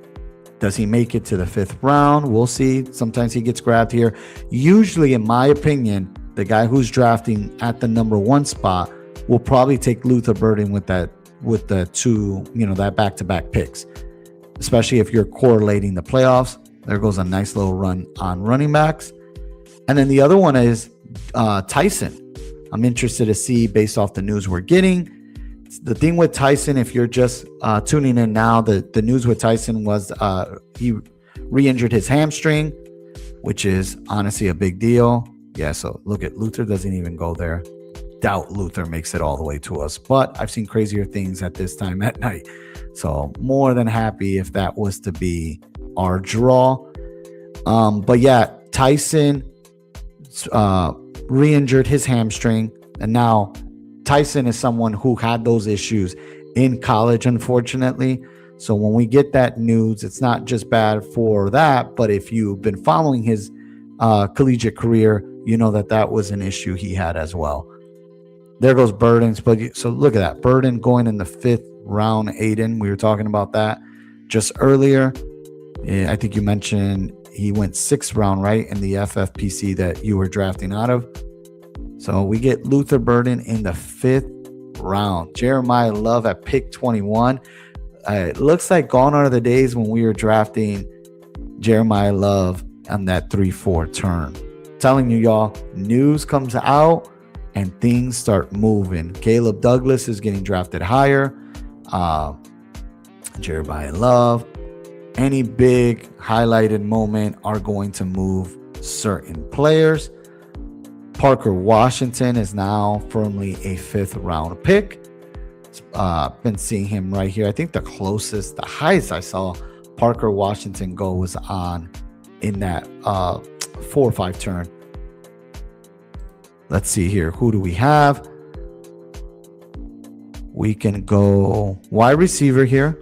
Does he make it to the fifth round? We'll see. Sometimes he gets grabbed here. Usually, in my opinion, the guy who's drafting at the number one spot will probably take Luther Burden with the two, that back-to-back picks, especially if you're correlating the playoffs. There goes a nice little run on running backs. And then the other one is Tyson. I'm interested to see based off the news we're getting. The thing with Tyson, if you're just tuning in now, the news with Tyson was he re-injured his hamstring, which is honestly a big deal. Yeah, so look at Luther doesn't even go there. Doubt Luther makes it all the way to us, but I've seen crazier things at this time at night. So more than happy if that was to be our draw. But yeah, Tyson re-injured his hamstring, and now Tyson is someone who had those issues in college, unfortunately. So when we get that news, it's not just bad for that, but if you've been following his collegiate career, you know that was an issue he had as well. There goes Burden's, but so look at that. Burden going in the 5th round, Aiden. We were talking about that just earlier. I think you mentioned he went 6th round, right, in the FFPC that you were drafting out of. So we get Luther Burden in the 5th round. Jeremiah Love at pick 21. It looks like gone are the days when we were drafting Jeremiah Love on that 3-4 turn. Telling you, y'all, news comes out and things start moving. Caleb Douglas is getting drafted higher. Jeremiah Love. Any big highlighted moment are going to move certain players. Parker Washington is now firmly a 5th round pick. Been seeing him right here. I think the highest I saw Parker Washington go was on in that 4 or 5 turn. Let's see here. Who do we have? We can go wide receiver here.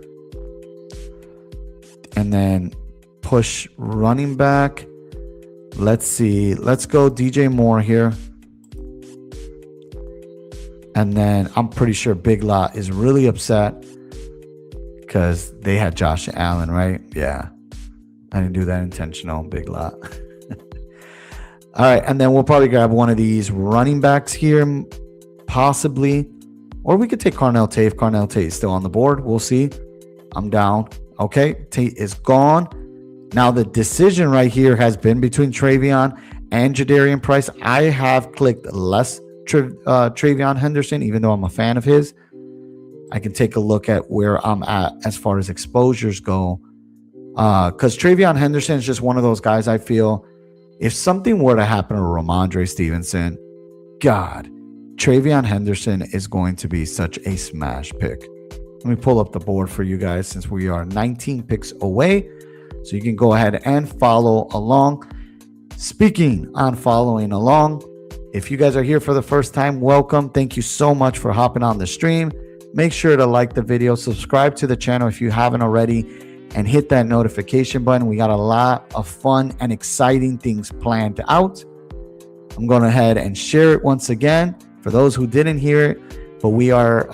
And then push running back. Let's see. Let's go DJ Moore here. And then I'm pretty sure Big Lot is really upset because they had Josh Allen, right? Yeah. I didn't do that intentional, Big Lot. All right. And then we'll probably grab one of these running backs here, possibly. Or we could take Carnell Tate if Carnell Tate is still on the board. We'll see. I'm down. Okay. Tate is gone. Now the decision right here has been between Travion and Jadarian Price. I have clicked less Travion Henderson, even though I'm a fan of his. I can take a look at where I'm at as far as exposures go. Because Travion Henderson is just one of those guys I feel if something were to happen to Ramondre Stevenson, God, Travion Henderson is going to be such a smash pick. Let me pull up the board for you guys since we are 19 picks away. So you can go ahead and follow along. Speaking on following along, if you guys are here for the first time, welcome. Thank you so much for hopping on the stream. Make sure to like the video, subscribe to the channel if you haven't already, and hit that notification button. We got a lot of fun and exciting things planned out. I'm going ahead and share it once again for those who didn't hear it. But we are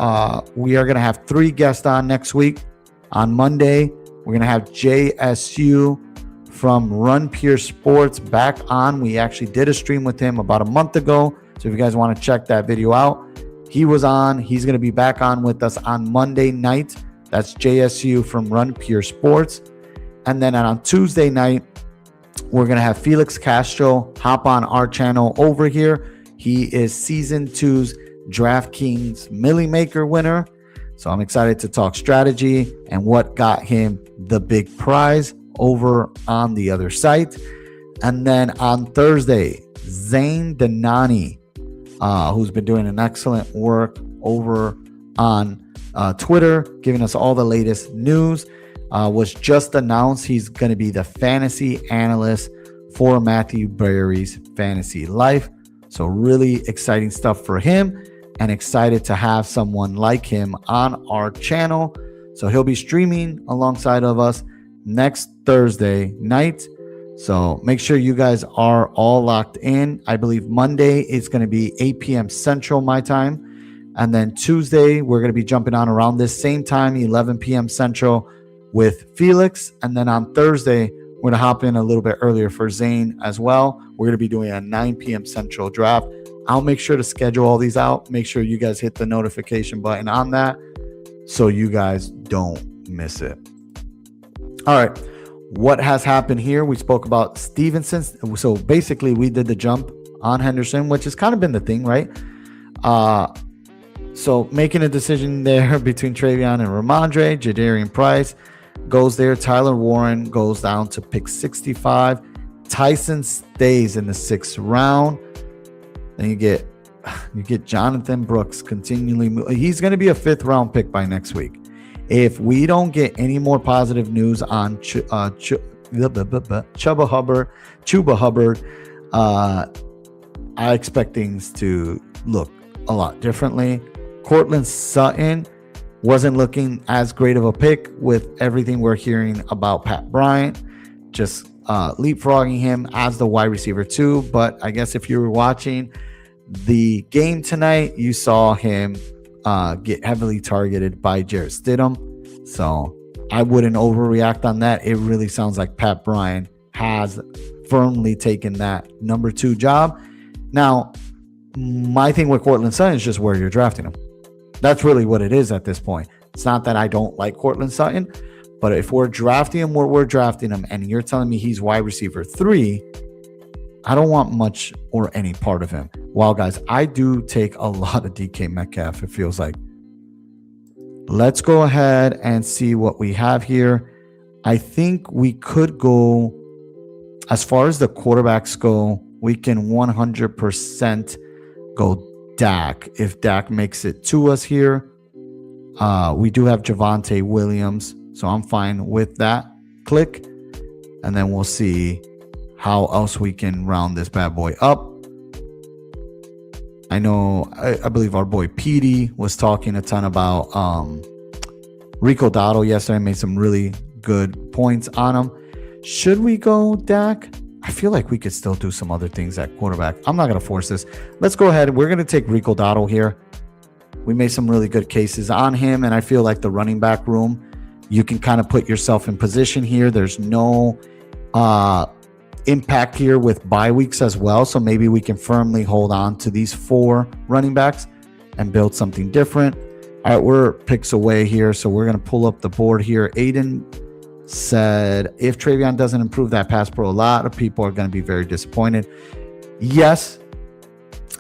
going to have 3 guests on next week. On Monday, we're going to have JSU from Run Pure Sports back on. We actually did a stream with him about a month ago. So if you guys want to check that video out, he was on. He's going to be back on with us on Monday night. That's JSU from Run Pure Sports. And then on Tuesday night, we're going to have Felix Castro hop on our channel over here. He is Season 2's DraftKings Millie Maker winner. So I'm excited to talk strategy and what got him the big prize over on the other site. And then on Thursday, Zane Denani, who's been doing an excellent work over on Twitter, giving us all the latest news, was just announced he's going to be the fantasy analyst for Matthew Berry's Fantasy Life. So really exciting stuff for him, and excited to have someone like him on our channel. So he'll be streaming alongside of us next Thursday night. So make sure you guys are all locked in. I believe Monday is going to be 8 p.m. Central my time. And then Tuesday, we're going to be jumping on around this same time, 11 p.m. Central with Felix. And then on Thursday, we're going to hop in a little bit earlier for Zane as well. We're going to be doing a 9 p.m. Central draft. I'll make sure to schedule all these out. Make sure you guys hit the notification button on that so you guys don't miss it. All right. What has happened here? We spoke about Stevenson. So basically, we did the jump on Henderson, which has kind of been the thing, right? So making a decision there between Travion and Ramondre. Jadarian Price goes there. Tyler Warren goes down to pick 65. Tyson stays in the 6th round. Then you get Jonathan Brooks continually. He's going to be a 5th round pick by next week. If we don't get any more positive news on Chuba Hubbard, I expect things to look a lot differently. Cortland Sutton wasn't looking as great of a pick with everything we're hearing about Pat Bryant, just leapfrogging him as the wide receiver 2. But I guess if you were watching the game tonight, you saw him get heavily targeted by Jarrett Stidham. So I wouldn't overreact on that. It really sounds like Pat Bryant has firmly taken that number 2 job. Now, my thing with Cortland Sutton is just where you're drafting him. That's really what it is at this point. It's not that I don't like Cortland Sutton, but if we're drafting him where we're drafting him and you're telling me he's wide receiver 3, I don't want much or any part of him. Wow, guys, I do take a lot of DK Metcalf, it feels like. Let's go ahead and see what we have here. I think we could go, as far as the quarterbacks go, we can 100% go Dak if Dak makes it to us here. We do have Javonte Williams, so I'm fine with that. Click, and then we'll see how else we can round this bad boy up. I know, I believe our boy Petey was talking a ton about Rico Dotto yesterday, made some really good points on him. Should we go Dak? I feel like we could still do some other things at quarterback. I'm not going to force this. Let's go ahead. We're going to take Rico Dotto here. We made some really good cases on him, and I feel like the running back room, you can kind of put yourself in position here. There's no impact here with bye weeks as well, so maybe we can firmly hold on to these 4 running backs and build something different. All right, we're picks away here, so we're going to pull up the board here. Aiden said, if Travion doesn't improve that pass pro, a lot of people are going to be very disappointed. Yes,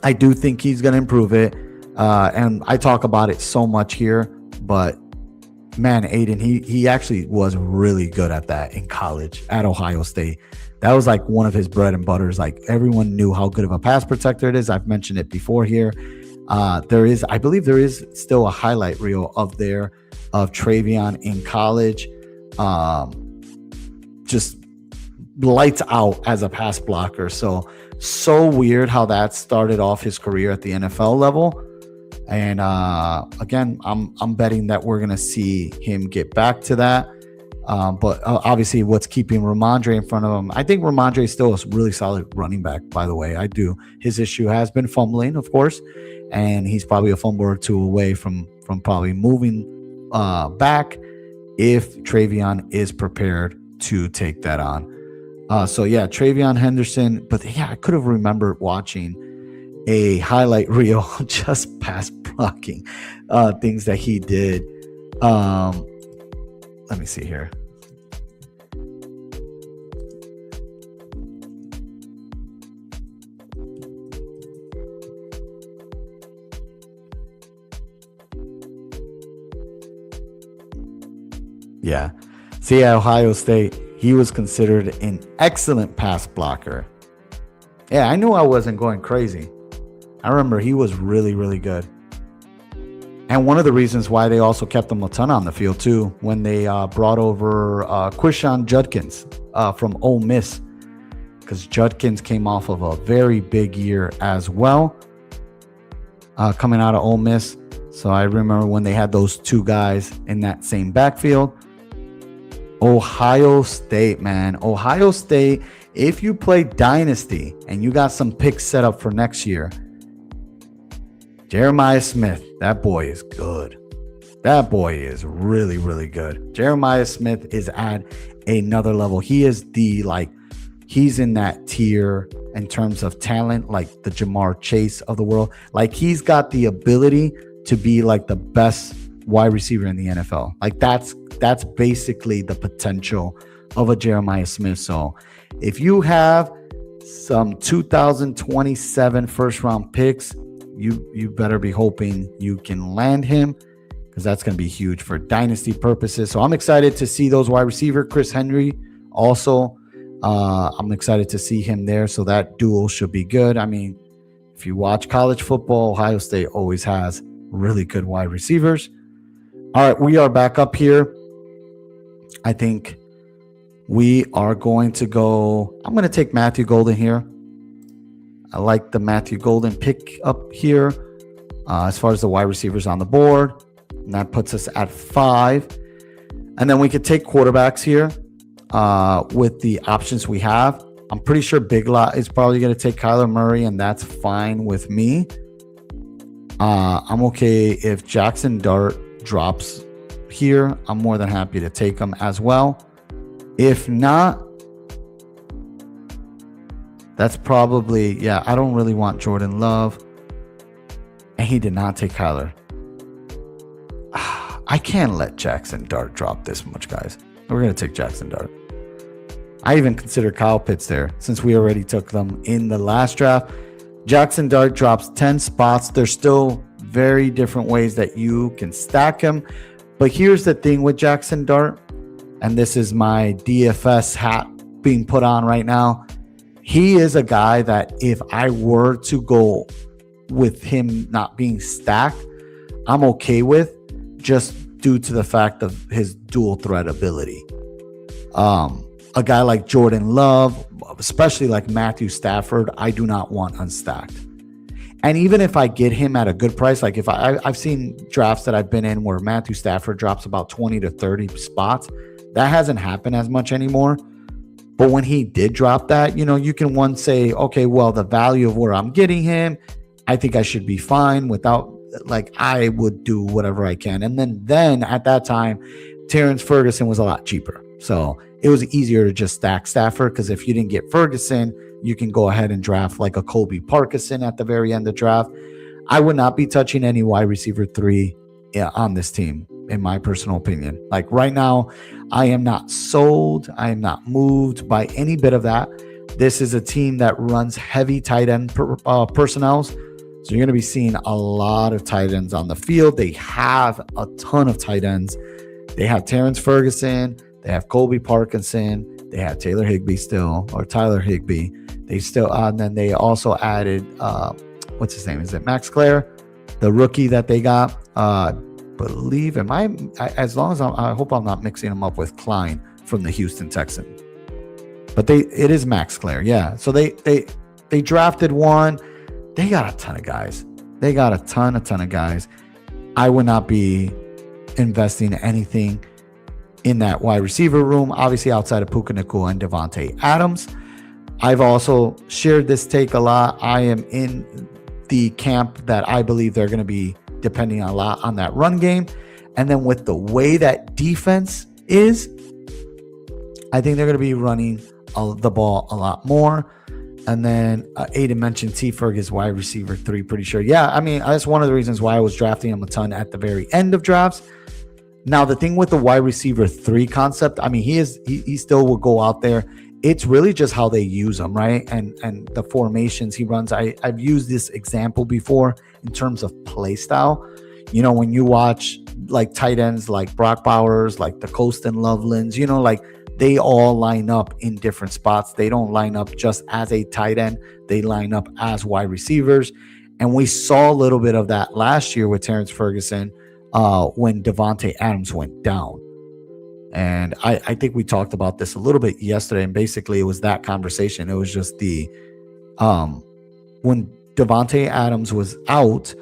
I do think he's going to improve it. And I talk about it so much here, but man, Aiden, he actually was really good at that in college at Ohio State. That was like one of his bread and butters. Like everyone knew how good of a pass protector it is. I've mentioned it before here. I believe there is still a highlight reel of Travion in college. Just lights out as a pass blocker. So weird how that started off his career at the NFL level. And again, I'm betting that we're going to see him get back to that. But obviously what's keeping Ramondre in front of him, I think Ramondre is still a really solid running back, by the way. I do. His issue has been fumbling, of course, and he's probably a fumble or 2 away from probably moving back if Travion is prepared to take that on. So yeah, Travion Henderson. But yeah, I could have remembered watching a highlight reel just pass blocking things that he did. Let me see here. Yeah. See, at Ohio State, he was considered an excellent pass blocker. Yeah, I knew I wasn't going crazy. I remember he was really, really good. And one of the reasons why they also kept him a ton on the field, too, when they brought over Quishon Judkins from Ole Miss, because Judkins came off of a very big year as well, coming out of Ole Miss. So I remember when they had those 2 guys in that same backfield. Ohio State, man. Ohio State, if you play Dynasty and you got some picks set up for next year, Jeremiah Smith, that boy is good. That boy is really, really good. Jeremiah Smith is at another level. He is he's in that tier in terms of talent, like the Jamar Chase of the world. Like he's got the ability to be like the best wide receiver in the NFL. Like that's basically the potential of a Jeremiah Smith. So if you have some 2027 first round picks, you better be hoping you can land him, because that's going to be huge for dynasty purposes. So I'm excited to see those wide receiver. Chris Henry also, I'm excited to see him there. So that duel should be good. I mean, If you watch college football, Ohio State always has really good wide receivers. All right, we are back up here. I think we are going to go. I'm going to take Matthew Golden here. I like the Matthew Golden pick up here as far as the wide receivers on the board. And that puts us at 5. And then we could take quarterbacks here with the options we have. I'm pretty sure Big Lot is probably going to take Kyler Murray, and that's fine with me. I'm okay if Jackson Dart drops here. I'm more than happy to take him as well. If not, that's probably, I don't really want Jordan Love. And he did not take Kyler. I can't let Jackson Dart drop this much, guys. We're going to take Jackson Dart. I even consider Kyle Pitts there since we already took them in the last draft. Jackson Dart drops 10 spots. There's still very different ways that you can stack him. But here's the thing with Jackson Dart, and this is my DFS hat being put on right now. He is a guy that if I were to go with him not being stacked, I'm okay with, just due to the fact of his dual threat ability. A guy like Jordan Love, especially like Matthew Stafford, I do not want unstacked. And even if I get him at a good price, like if I've seen drafts that I've been in where Matthew Stafford drops about 20 to 30 spots. That hasn't happened as much anymore. But when he did drop that, you can say, okay, well, the value of where I'm getting him, I think I should be fine without, I would do whatever I can. And then at that time, Terrence Ferguson was a lot cheaper. So it was easier to just stack Stafford, because if you didn't get Ferguson, you can go ahead and draft like a Colby Parkinson at the very end of draft. I would not be touching any wide receiver 3 on this team, in my personal opinion. Like right now, I am not sold. I am not moved by any bit of that. This is a team that runs heavy tight end personnel. So you're going to be seeing a lot of tight ends on the field. They have a ton of tight ends. They have Terrence Ferguson. They have Colby Parkinson. They have Tyler Higbee. They still, and then they also added, what's his name? Is it Max Clare, the rookie that they got? I hope I'm not mixing him up with Klein from the Houston Texans. But it is Max Clare, yeah. So they drafted one. They got a ton of guys. They got a ton of guys. I would not be investing anything in that wide receiver room, obviously outside of Puka Nacua and Devontae Adams. I've also shared this take a lot. I am in the camp that I believe they're going to be depending a lot on that run game. And then with the way that defense is, I think they're going to be running the ball a lot more. And then Aiden mentioned T. Ferg is wide receiver 3, pretty sure. Yeah, I mean, that's one of the reasons why I was drafting him a ton at the very end of drafts. Now, the thing with the wide receiver 3 concept, I mean, he still will go out there. It's really just how they use him, right? And the formations he runs. I've used this example before in terms of play style. When you watch like tight ends like Brock Bowers, like the Colston Lovelands, they all line up in different spots. They don't line up just as a tight end. They line up as wide receivers. And we saw a little bit of that last year with Terrence Ferguson when Devontae Adams went down. And I think we talked about this a little bit yesterday. And basically, it was that conversation. It was just when Devontae Adams was out,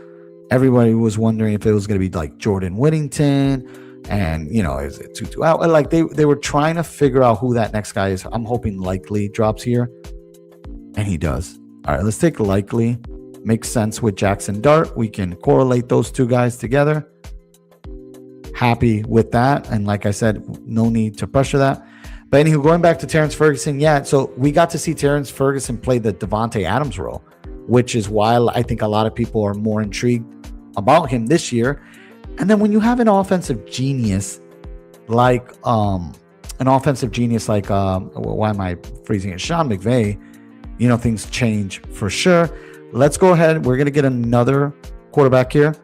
everybody was wondering if it was going to be like Jordan Whittington. And, is it Tutu out? Like they were trying to figure out who that next guy is. I'm hoping Likely drops here. And he does. All right, let's take Likely. Makes sense with Jackson Dart. We can correlate those two guys together. Happy with that. And like I said, no need to pressure that. But anywho, going back to Terrence Ferguson, so we got to see Terrence Ferguson play the Devontae Adams role, which is why I think a lot of people are more intrigued about him this year. And then when you have an offensive genius like why am I freezing it? Sean McVay, things change for sure. Let's go ahead. We're going to get another quarterback here.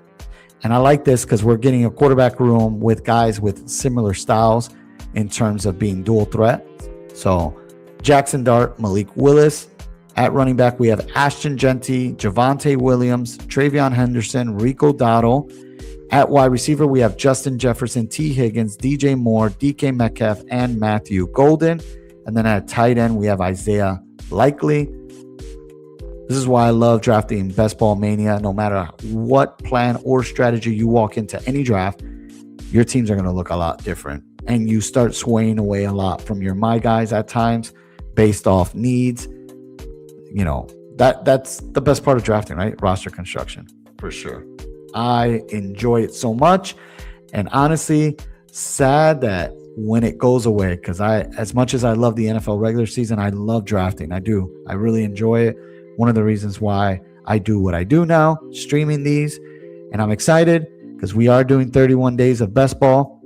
And I like this because we're getting a quarterback room with guys with similar styles in terms of being dual threat. So Jackson Dart, Malik Willis. At running back, we have Ashton Genty, Javonte Williams, Travion Henderson, Rico Dowdle. At wide receiver, we have Justin Jefferson, T. Higgins, DJ Moore, DK Metcalf, and Matthew Golden. And then at tight end, we have Isaiah Likely. This is why I love drafting Best Ball Mania. No matter what plan or strategy you walk into any draft, your teams are going to look a lot different. And you start swaying away a lot from your my guys at times based off needs. You know, that's the best part of drafting, right? Roster construction, for sure. I enjoy it so much. And honestly, sad that when it goes away, because as much as I love the NFL regular season, I love drafting. I do. I really enjoy it. One of the reasons why I do what I do now, streaming these. And I'm excited because we are doing 31 days of best ball,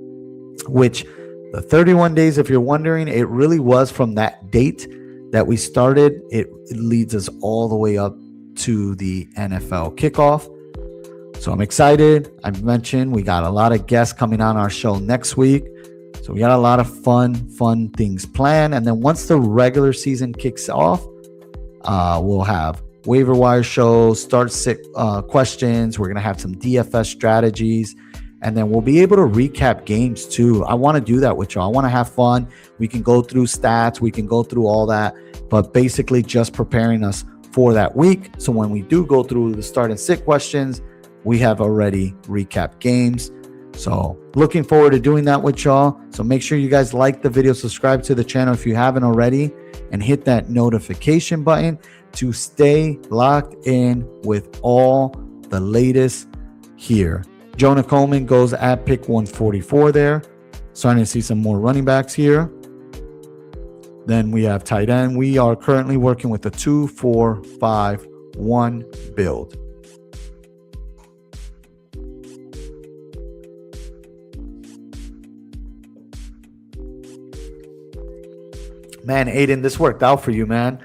which the 31 days, if you're wondering, it really was from that date that we started. It leads us all the way up to the NFL kickoff. So I'm excited. I mentioned we got a lot of guests coming on our show next week. So we got a lot of fun things planned. And then once the regular season kicks off, we'll have waiver wire shows, start sick questions. We're going to have some DFS strategies. And then we'll be able to recap games too. I want to do that with y'all. I want to have fun. We can go through stats. We can go through all that. But basically just preparing us for that week. So when we do go through the start and sit questions, we have already recapped games. So looking forward to doing that with y'all. So make sure you guys like the video, subscribe to the channel if you haven't already, and hit that notification button to stay locked in with all the latest here. Jonah Coleman goes at pick 144 there. Starting to see some more running backs here. Then we have tight end. We are currently working with a 2-4-5-1 build. Man, Aiden, this worked out for you, man.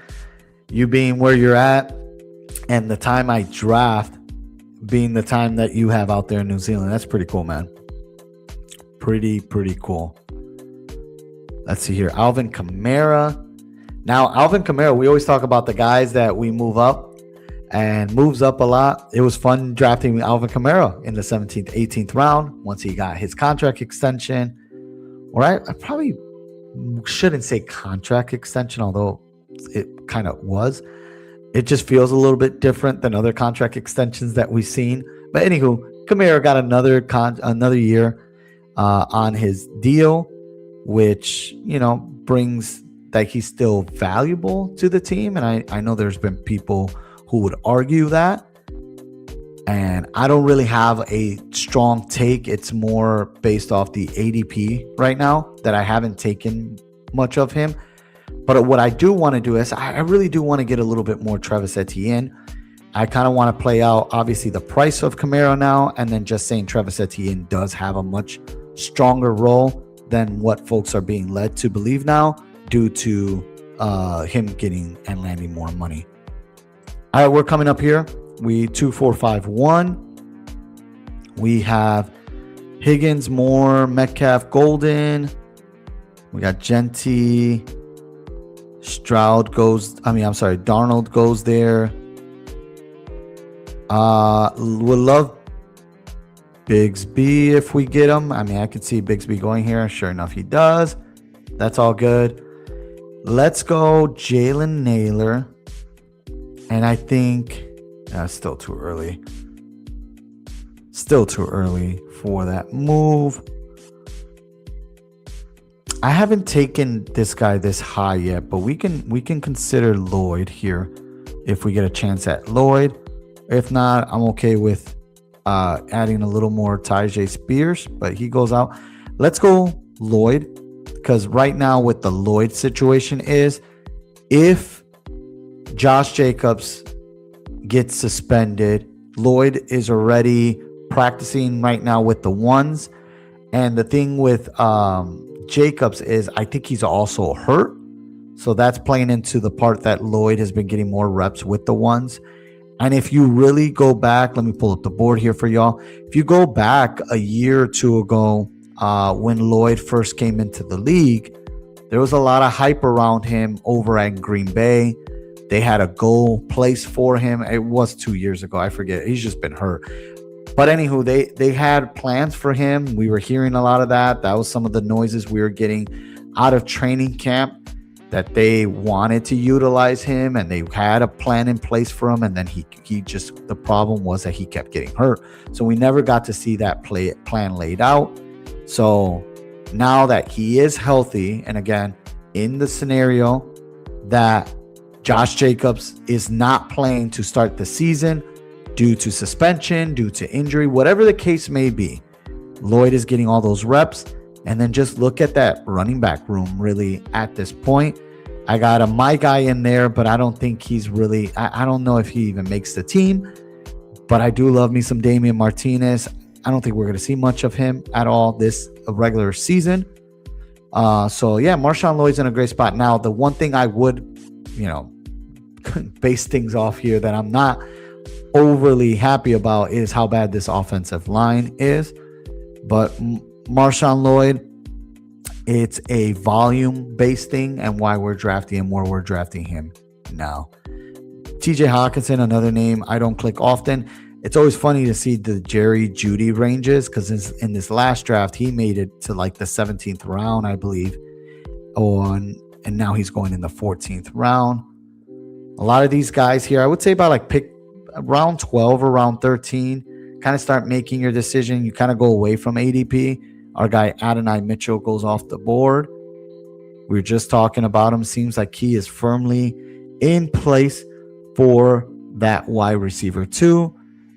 You being where you're at and the time I draft being the time that you have out there in New Zealand. That's pretty cool, man. Pretty cool. Let's see here. Alvin Kamara. Now, Alvin Kamara, we always talk about the guys that we move up and moves up a lot. It was fun drafting Alvin Kamara in the 17th, 18th round once he got his contract extension. All right. I probably shouldn't say contract extension, although it kind of was. It just feels a little bit different than other contract extensions that we've seen. But anywho, Kamara got another year on his deal, which, you know, brings that he's still valuable to the team. And I know there's been people who would argue that. And I don't really have a strong take. It's more based off the ADP right now that I haven't taken much of him. But what I do want to do is I really do want to get a little bit more Travis Etienne. I kind of want to play out, obviously, the price of Kamara now, and then just saying Travis Etienne does have a much stronger role than what folks are being led to believe now due to him getting and landing more money. All right, we're coming up here. We 2-4-5-1. We have Higgins, Moore, Metcalf, Golden. We got Genty. Darnold goes there. We'll love Bigsby if we get him. I mean, I could see Bigsby going here. Sure enough, he does. That's all good. Let's go Jalen Naylor. And I think still too early. Still too early for that move. I haven't taken this guy this high yet, but we can consider Lloyd here if we get a chance at Lloyd. If not, I'm okay with adding a little more Tyjae Spears, but he goes out. Let's go Lloyd, because right now with the Lloyd situation is if Josh Jacobs gets suspended, Lloyd is already practicing right now with the ones. And the thing with Jacobs is I think he's also hurt. So that's playing into the part that Lloyd has been getting more reps with the ones. And if you really go back, let me pull up the board here for y'all. If you go back a year or two ago, when Lloyd first came into the league, there was a lot of hype around him over at Green Bay. They had a goal placed for him. It was 2 years ago. I forget. He's just been hurt. But anywho, they had plans for him. We were hearing a lot of that. That was some of the noises we were getting out of training camp, that they wanted to utilize him and they had a plan in place for him. And then he just, the problem was that he kept getting hurt. So we never got to see that plan laid out. So now that he is healthy, and again, in the scenario that Josh Jacobs is not playing to start the season due to suspension, due to injury, whatever the case may be, Lloyd is getting all those reps. And then just look at that running back room really at this point. I got my guy in there, but I don't think he's really, I don't know if he even makes the team. But I do love me some Damian Martinez. I don't think we're going to see much of him at all this regular season. So yeah, Marshawn Lloyd's in a great spot. Now, the one thing I would, base things off here that I'm not overly happy about is how bad this offensive line is. But Marshawn Lloyd, it's a volume-based thing, and why we're drafting him where we're drafting him now. TJ Hawkinson, another name I don't click often. It's always funny to see the Jerry Jeudy ranges, because in this last draft, he made it to like the 17th round, I believe. And now he's going in the 14th round. A lot of these guys here, I would say about like pick around 12 or around 13, kind of start making your decision. You kind of go away from ADP. Our guy Adonai Mitchell goes off the board. We were just talking about him. Seems like he is firmly in place for that wide receiver too.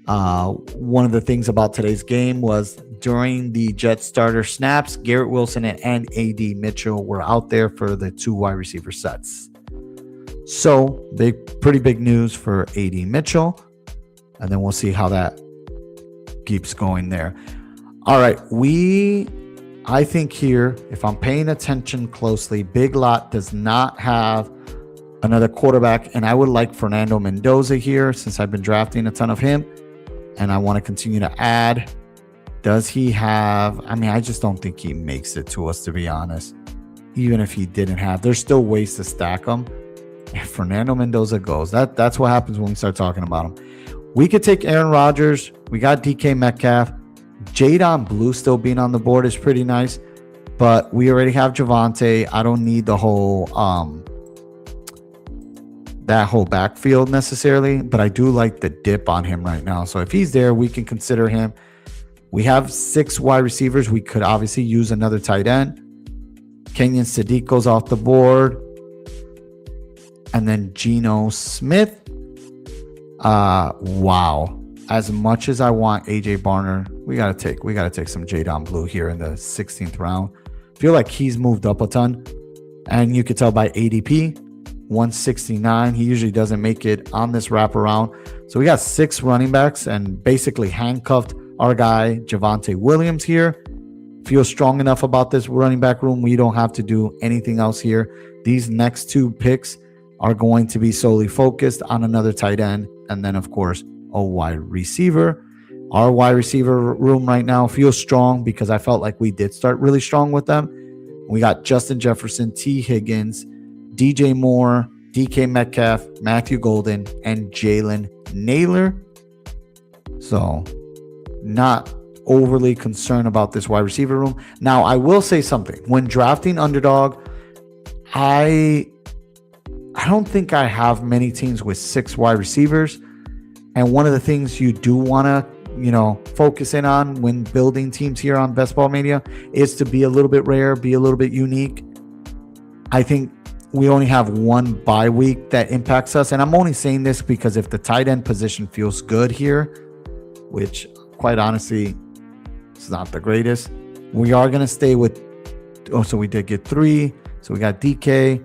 One of the things about today's game was during the Jets starter snaps, Garrett Wilson and AD Mitchell were out there for the 2 wide receiver sets. So pretty big news for AD Mitchell. And then we'll see how that keeps going there. All right. I think here, if I'm paying attention closely, Big Lot does not have another quarterback. And I would like Fernando Mendoza here, since I've been drafting a ton of him. And I want to continue to add. Does he have, I just don't think he makes it to us, to be honest. Even if he didn't have, there's still ways to stack him. If Fernando Mendoza goes, that's what happens when we start talking about him. We could take Aaron Rodgers. We got DK Metcalf. Jadon Blue still being on the board is pretty nice. But we already have Javonte. I don't need the whole that whole backfield necessarily, but I do like the dip on him right now. So if he's there, we can consider him. We have 6 wide receivers. We could obviously use another tight end. Kenyon Sadiq goes off the board. And then Geno Smith. Wow. As much as I want AJ Barner, we gotta take some Jadon Blue here in the 16th round. Feel like he's moved up a ton. And you could tell by ADP, 169. He usually doesn't make it on this wraparound. So we got 6 running backs and basically handcuffed our guy Javonte Williams here. Feel strong enough about this running back room. We don't have to do anything else here. These next 2 picks are going to be solely focused on another tight end, and then of course a wide receiver. Our wide receiver room right now feels strong because I felt like we did start really strong with them. We got Justin Jefferson, T. Higgins, DJ Moore, DK Metcalf, Matthew Golden, and Jalen Naylor. So not overly concerned about this wide receiver room. Now, I will say something. When drafting Underdog, I don't think I have many teams with 6 wide receivers. And one of the things you do want to, focus in on when building teams here on Ball Mania is to be a little bit rare, be a little bit unique. I think we only have 1 bye week that impacts us. And I'm only saying this because if the tight end position feels good here, which quite honestly, it's not the greatest, we are going to stay with, so we did get 3. So we got DK.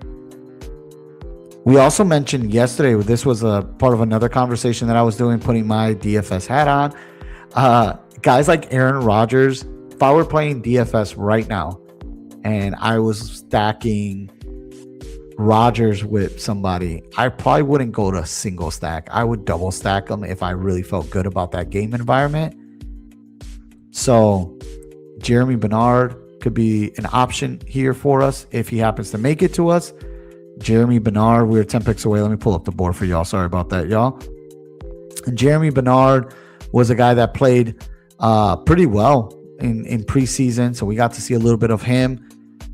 We also mentioned yesterday, this was a part of another conversation that I was doing, putting my DFS hat on. Guys like Aaron Rodgers, if I were playing DFS right now and I was stacking Rodgers with somebody, I probably wouldn't go to a single stack. I would double stack them if I really felt good about that game environment. So Jeremy Bernard could be an option here for us if he happens to make it to us. Jeremy Bernard, we were 10 picks away. Let me pull up the board for y'all. Sorry about that, y'all. And Jeremy Bernard was a guy that played pretty well in preseason. So we got to see a little bit of him.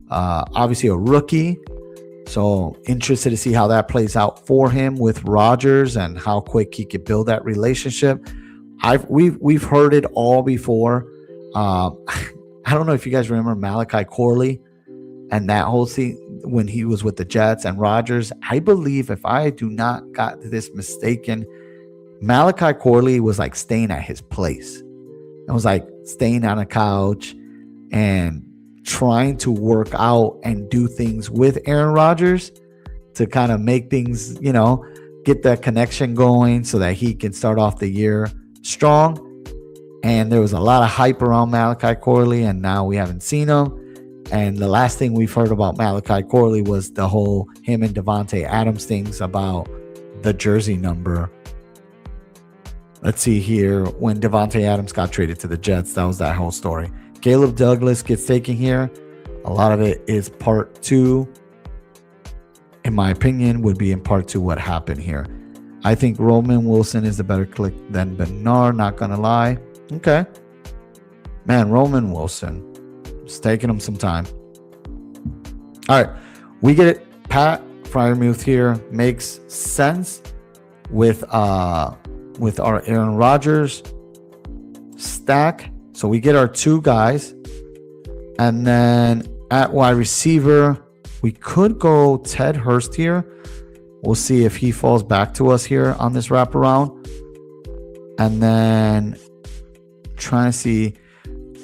Obviously a rookie. So interested to see how that plays out for him with Rodgers and how quick he could build that relationship. We've heard it all before. I don't know if you guys remember Malachi Corley and that whole scene when he was with the Jets and Rodgers. I believe, if I do not got this mistaken, Malachi Corley was like staying at his place. It was like staying on a couch and trying to work out and do things with Aaron Rodgers to kind of make things, get that connection going so that he can start off the year strong. And there was a lot of hype around Malachi Corley, and now we haven't seen him. And the last thing we've heard about Malachi Corley was the whole him and Davante Adams things about the jersey number. Let's see here. When Davante Adams got traded to the Jets, that was that whole story. Caleb Douglas gets taken here. A lot of it is part 2. In my opinion, would be in part 2 what happened here. I think Roman Wilson is a better click than Bernard, not going to lie. Okay. Man, Roman Wilson. It's taking him some time. All right. We get it. Pat Freiermuth here makes sense with our Aaron Rodgers stack. So we get our 2 guys. And then at wide receiver, we could go Ted Hurst here. We'll see if he falls back to us here on this wraparound. And then trying to see.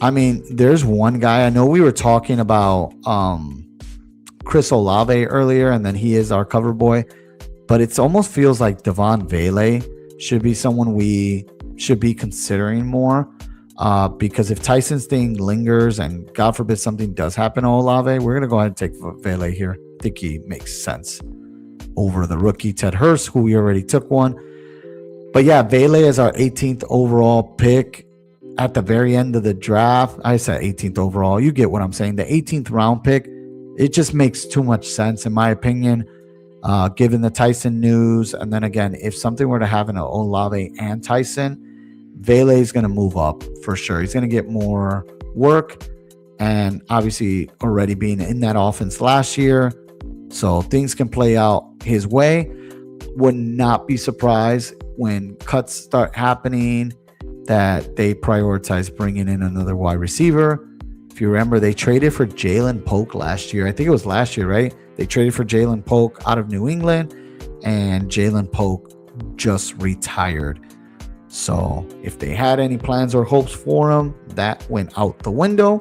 I mean, there's one guy. I know we were talking about Chris Olave earlier, and then he is our cover boy. But it almost feels like Devon Vele should be someone we should be considering more. Because if Tyson's thing lingers and God forbid something does happen to Olave, we're going to go ahead and take Vele here. I think he makes sense over the rookie Ted Hurst, who we already took one. But yeah, Vele is our 18th overall pick at the very end of the draft. I said 18th overall. You get what I'm saying. The 18th round pick, it just makes too much sense in my opinion, given the Tyson news. And then again, if something were to happen to Olave and Tyson, Vele is going to move up for sure. He's going to get more work, and obviously already being in that offense last year, so things can play out his way. Would not be surprised when cuts start happening that they prioritize bringing in another wide receiver. If you remember, they traded for Jalen Polk last year. I think it was last year, right? They traded for Jalen Polk out of New England, and Jalen Polk just retired. So if they had any plans or hopes for him, that went out the window.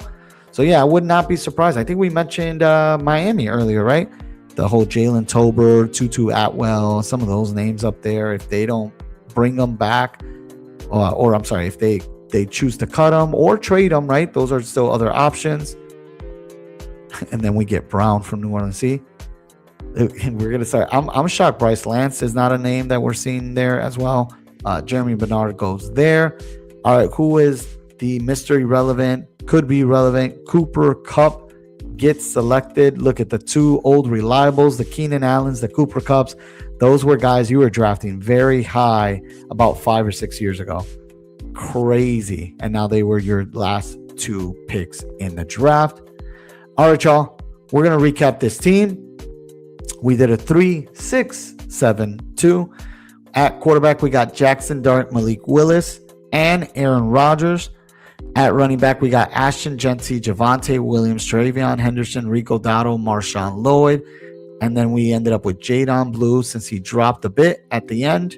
So yeah, I would not be surprised. I think we mentioned Miami earlier, right? The whole Jalen Tolbert, Tutu Atwell, some of those names up there. If they don't bring them back, or I'm sorry, if they choose to cut them or trade them, right? Those are still other options. And then we get Brown from New Orleans. See, we're gonna start. I'm shocked Bryce Lance is not a name that we're seeing there as well. Jeremy Bernard goes there. All right, who is the mystery relevant? Could be relevant. Cooper Kupp gets selected. Look at the 2 old reliables, the Keenan Allens, the Cooper Kupps. Those were guys you were drafting very high about 5 or 6 years ago. Crazy. And now they were your last 2 picks in the draft. All right, y'all. We're going to recap this team. We did a 3-6-7-2. At quarterback, we got Jackson Dart, Malik Willis, and Aaron Rodgers. At running back, we got Ashton Genty, Javonte Williams, Travion Henderson, Rico Dotto, Marshawn Lloyd. And then we ended up with Jadon Blue since he dropped a bit at the end.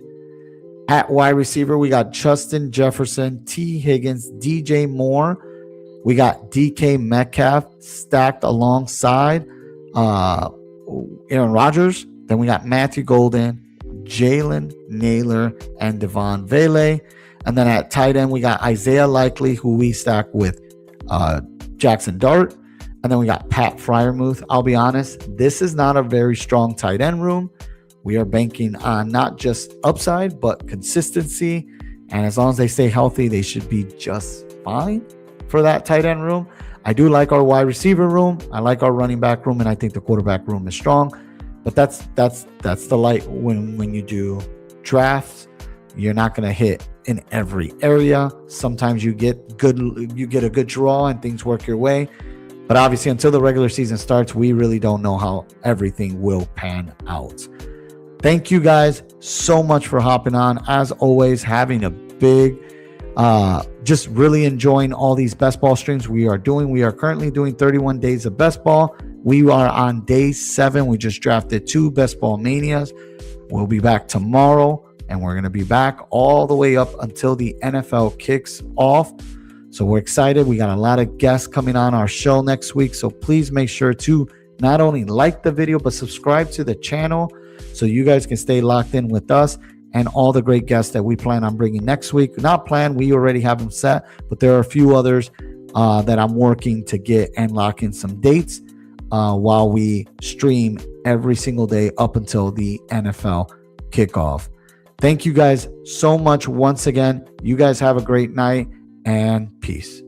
At wide receiver, we got Justin Jefferson, T. Higgins, DJ Moore. We got DK Metcalf stacked alongside Aaron Rodgers. Then we got Matthew Golden, Jalen Naylor, and Devon Vele. And then at tight end, we got Isaiah Likely, who we stack with Jackson Dart. And then we got Pat Freiermuth. I'll be honest, this is not a very strong tight end room. We are banking on not just upside, but consistency. And as long as they stay healthy, they should be just fine for that tight end room. I do like our wide receiver room. I like our running back room, and I think the quarterback room is strong. But that's the light when you do drafts. You're not going to hit in every area. Sometimes you get a good draw and things work your way. But obviously, until the regular season starts, we really don't know how everything will pan out. Thank you guys so much for hopping on. As always, having a big, just really enjoying all these best ball streams we are doing. We are currently doing 31 days of best ball. We are on day 7. We just drafted 2 best ball manias. We'll be back tomorrow, and we're going to be back all the way up until the NFL kicks off. So we're excited. We got a lot of guests coming on our show next week. So please make sure to not only like the video, but subscribe to the channel so you guys can stay locked in with us and all the great guests that we plan on bringing next week. Not plan, we already have them set, but there are a few others that I'm working to get and lock in some dates while we stream every single day up until the NFL kickoff. Thank you guys so much once again. You guys have a great night and peace.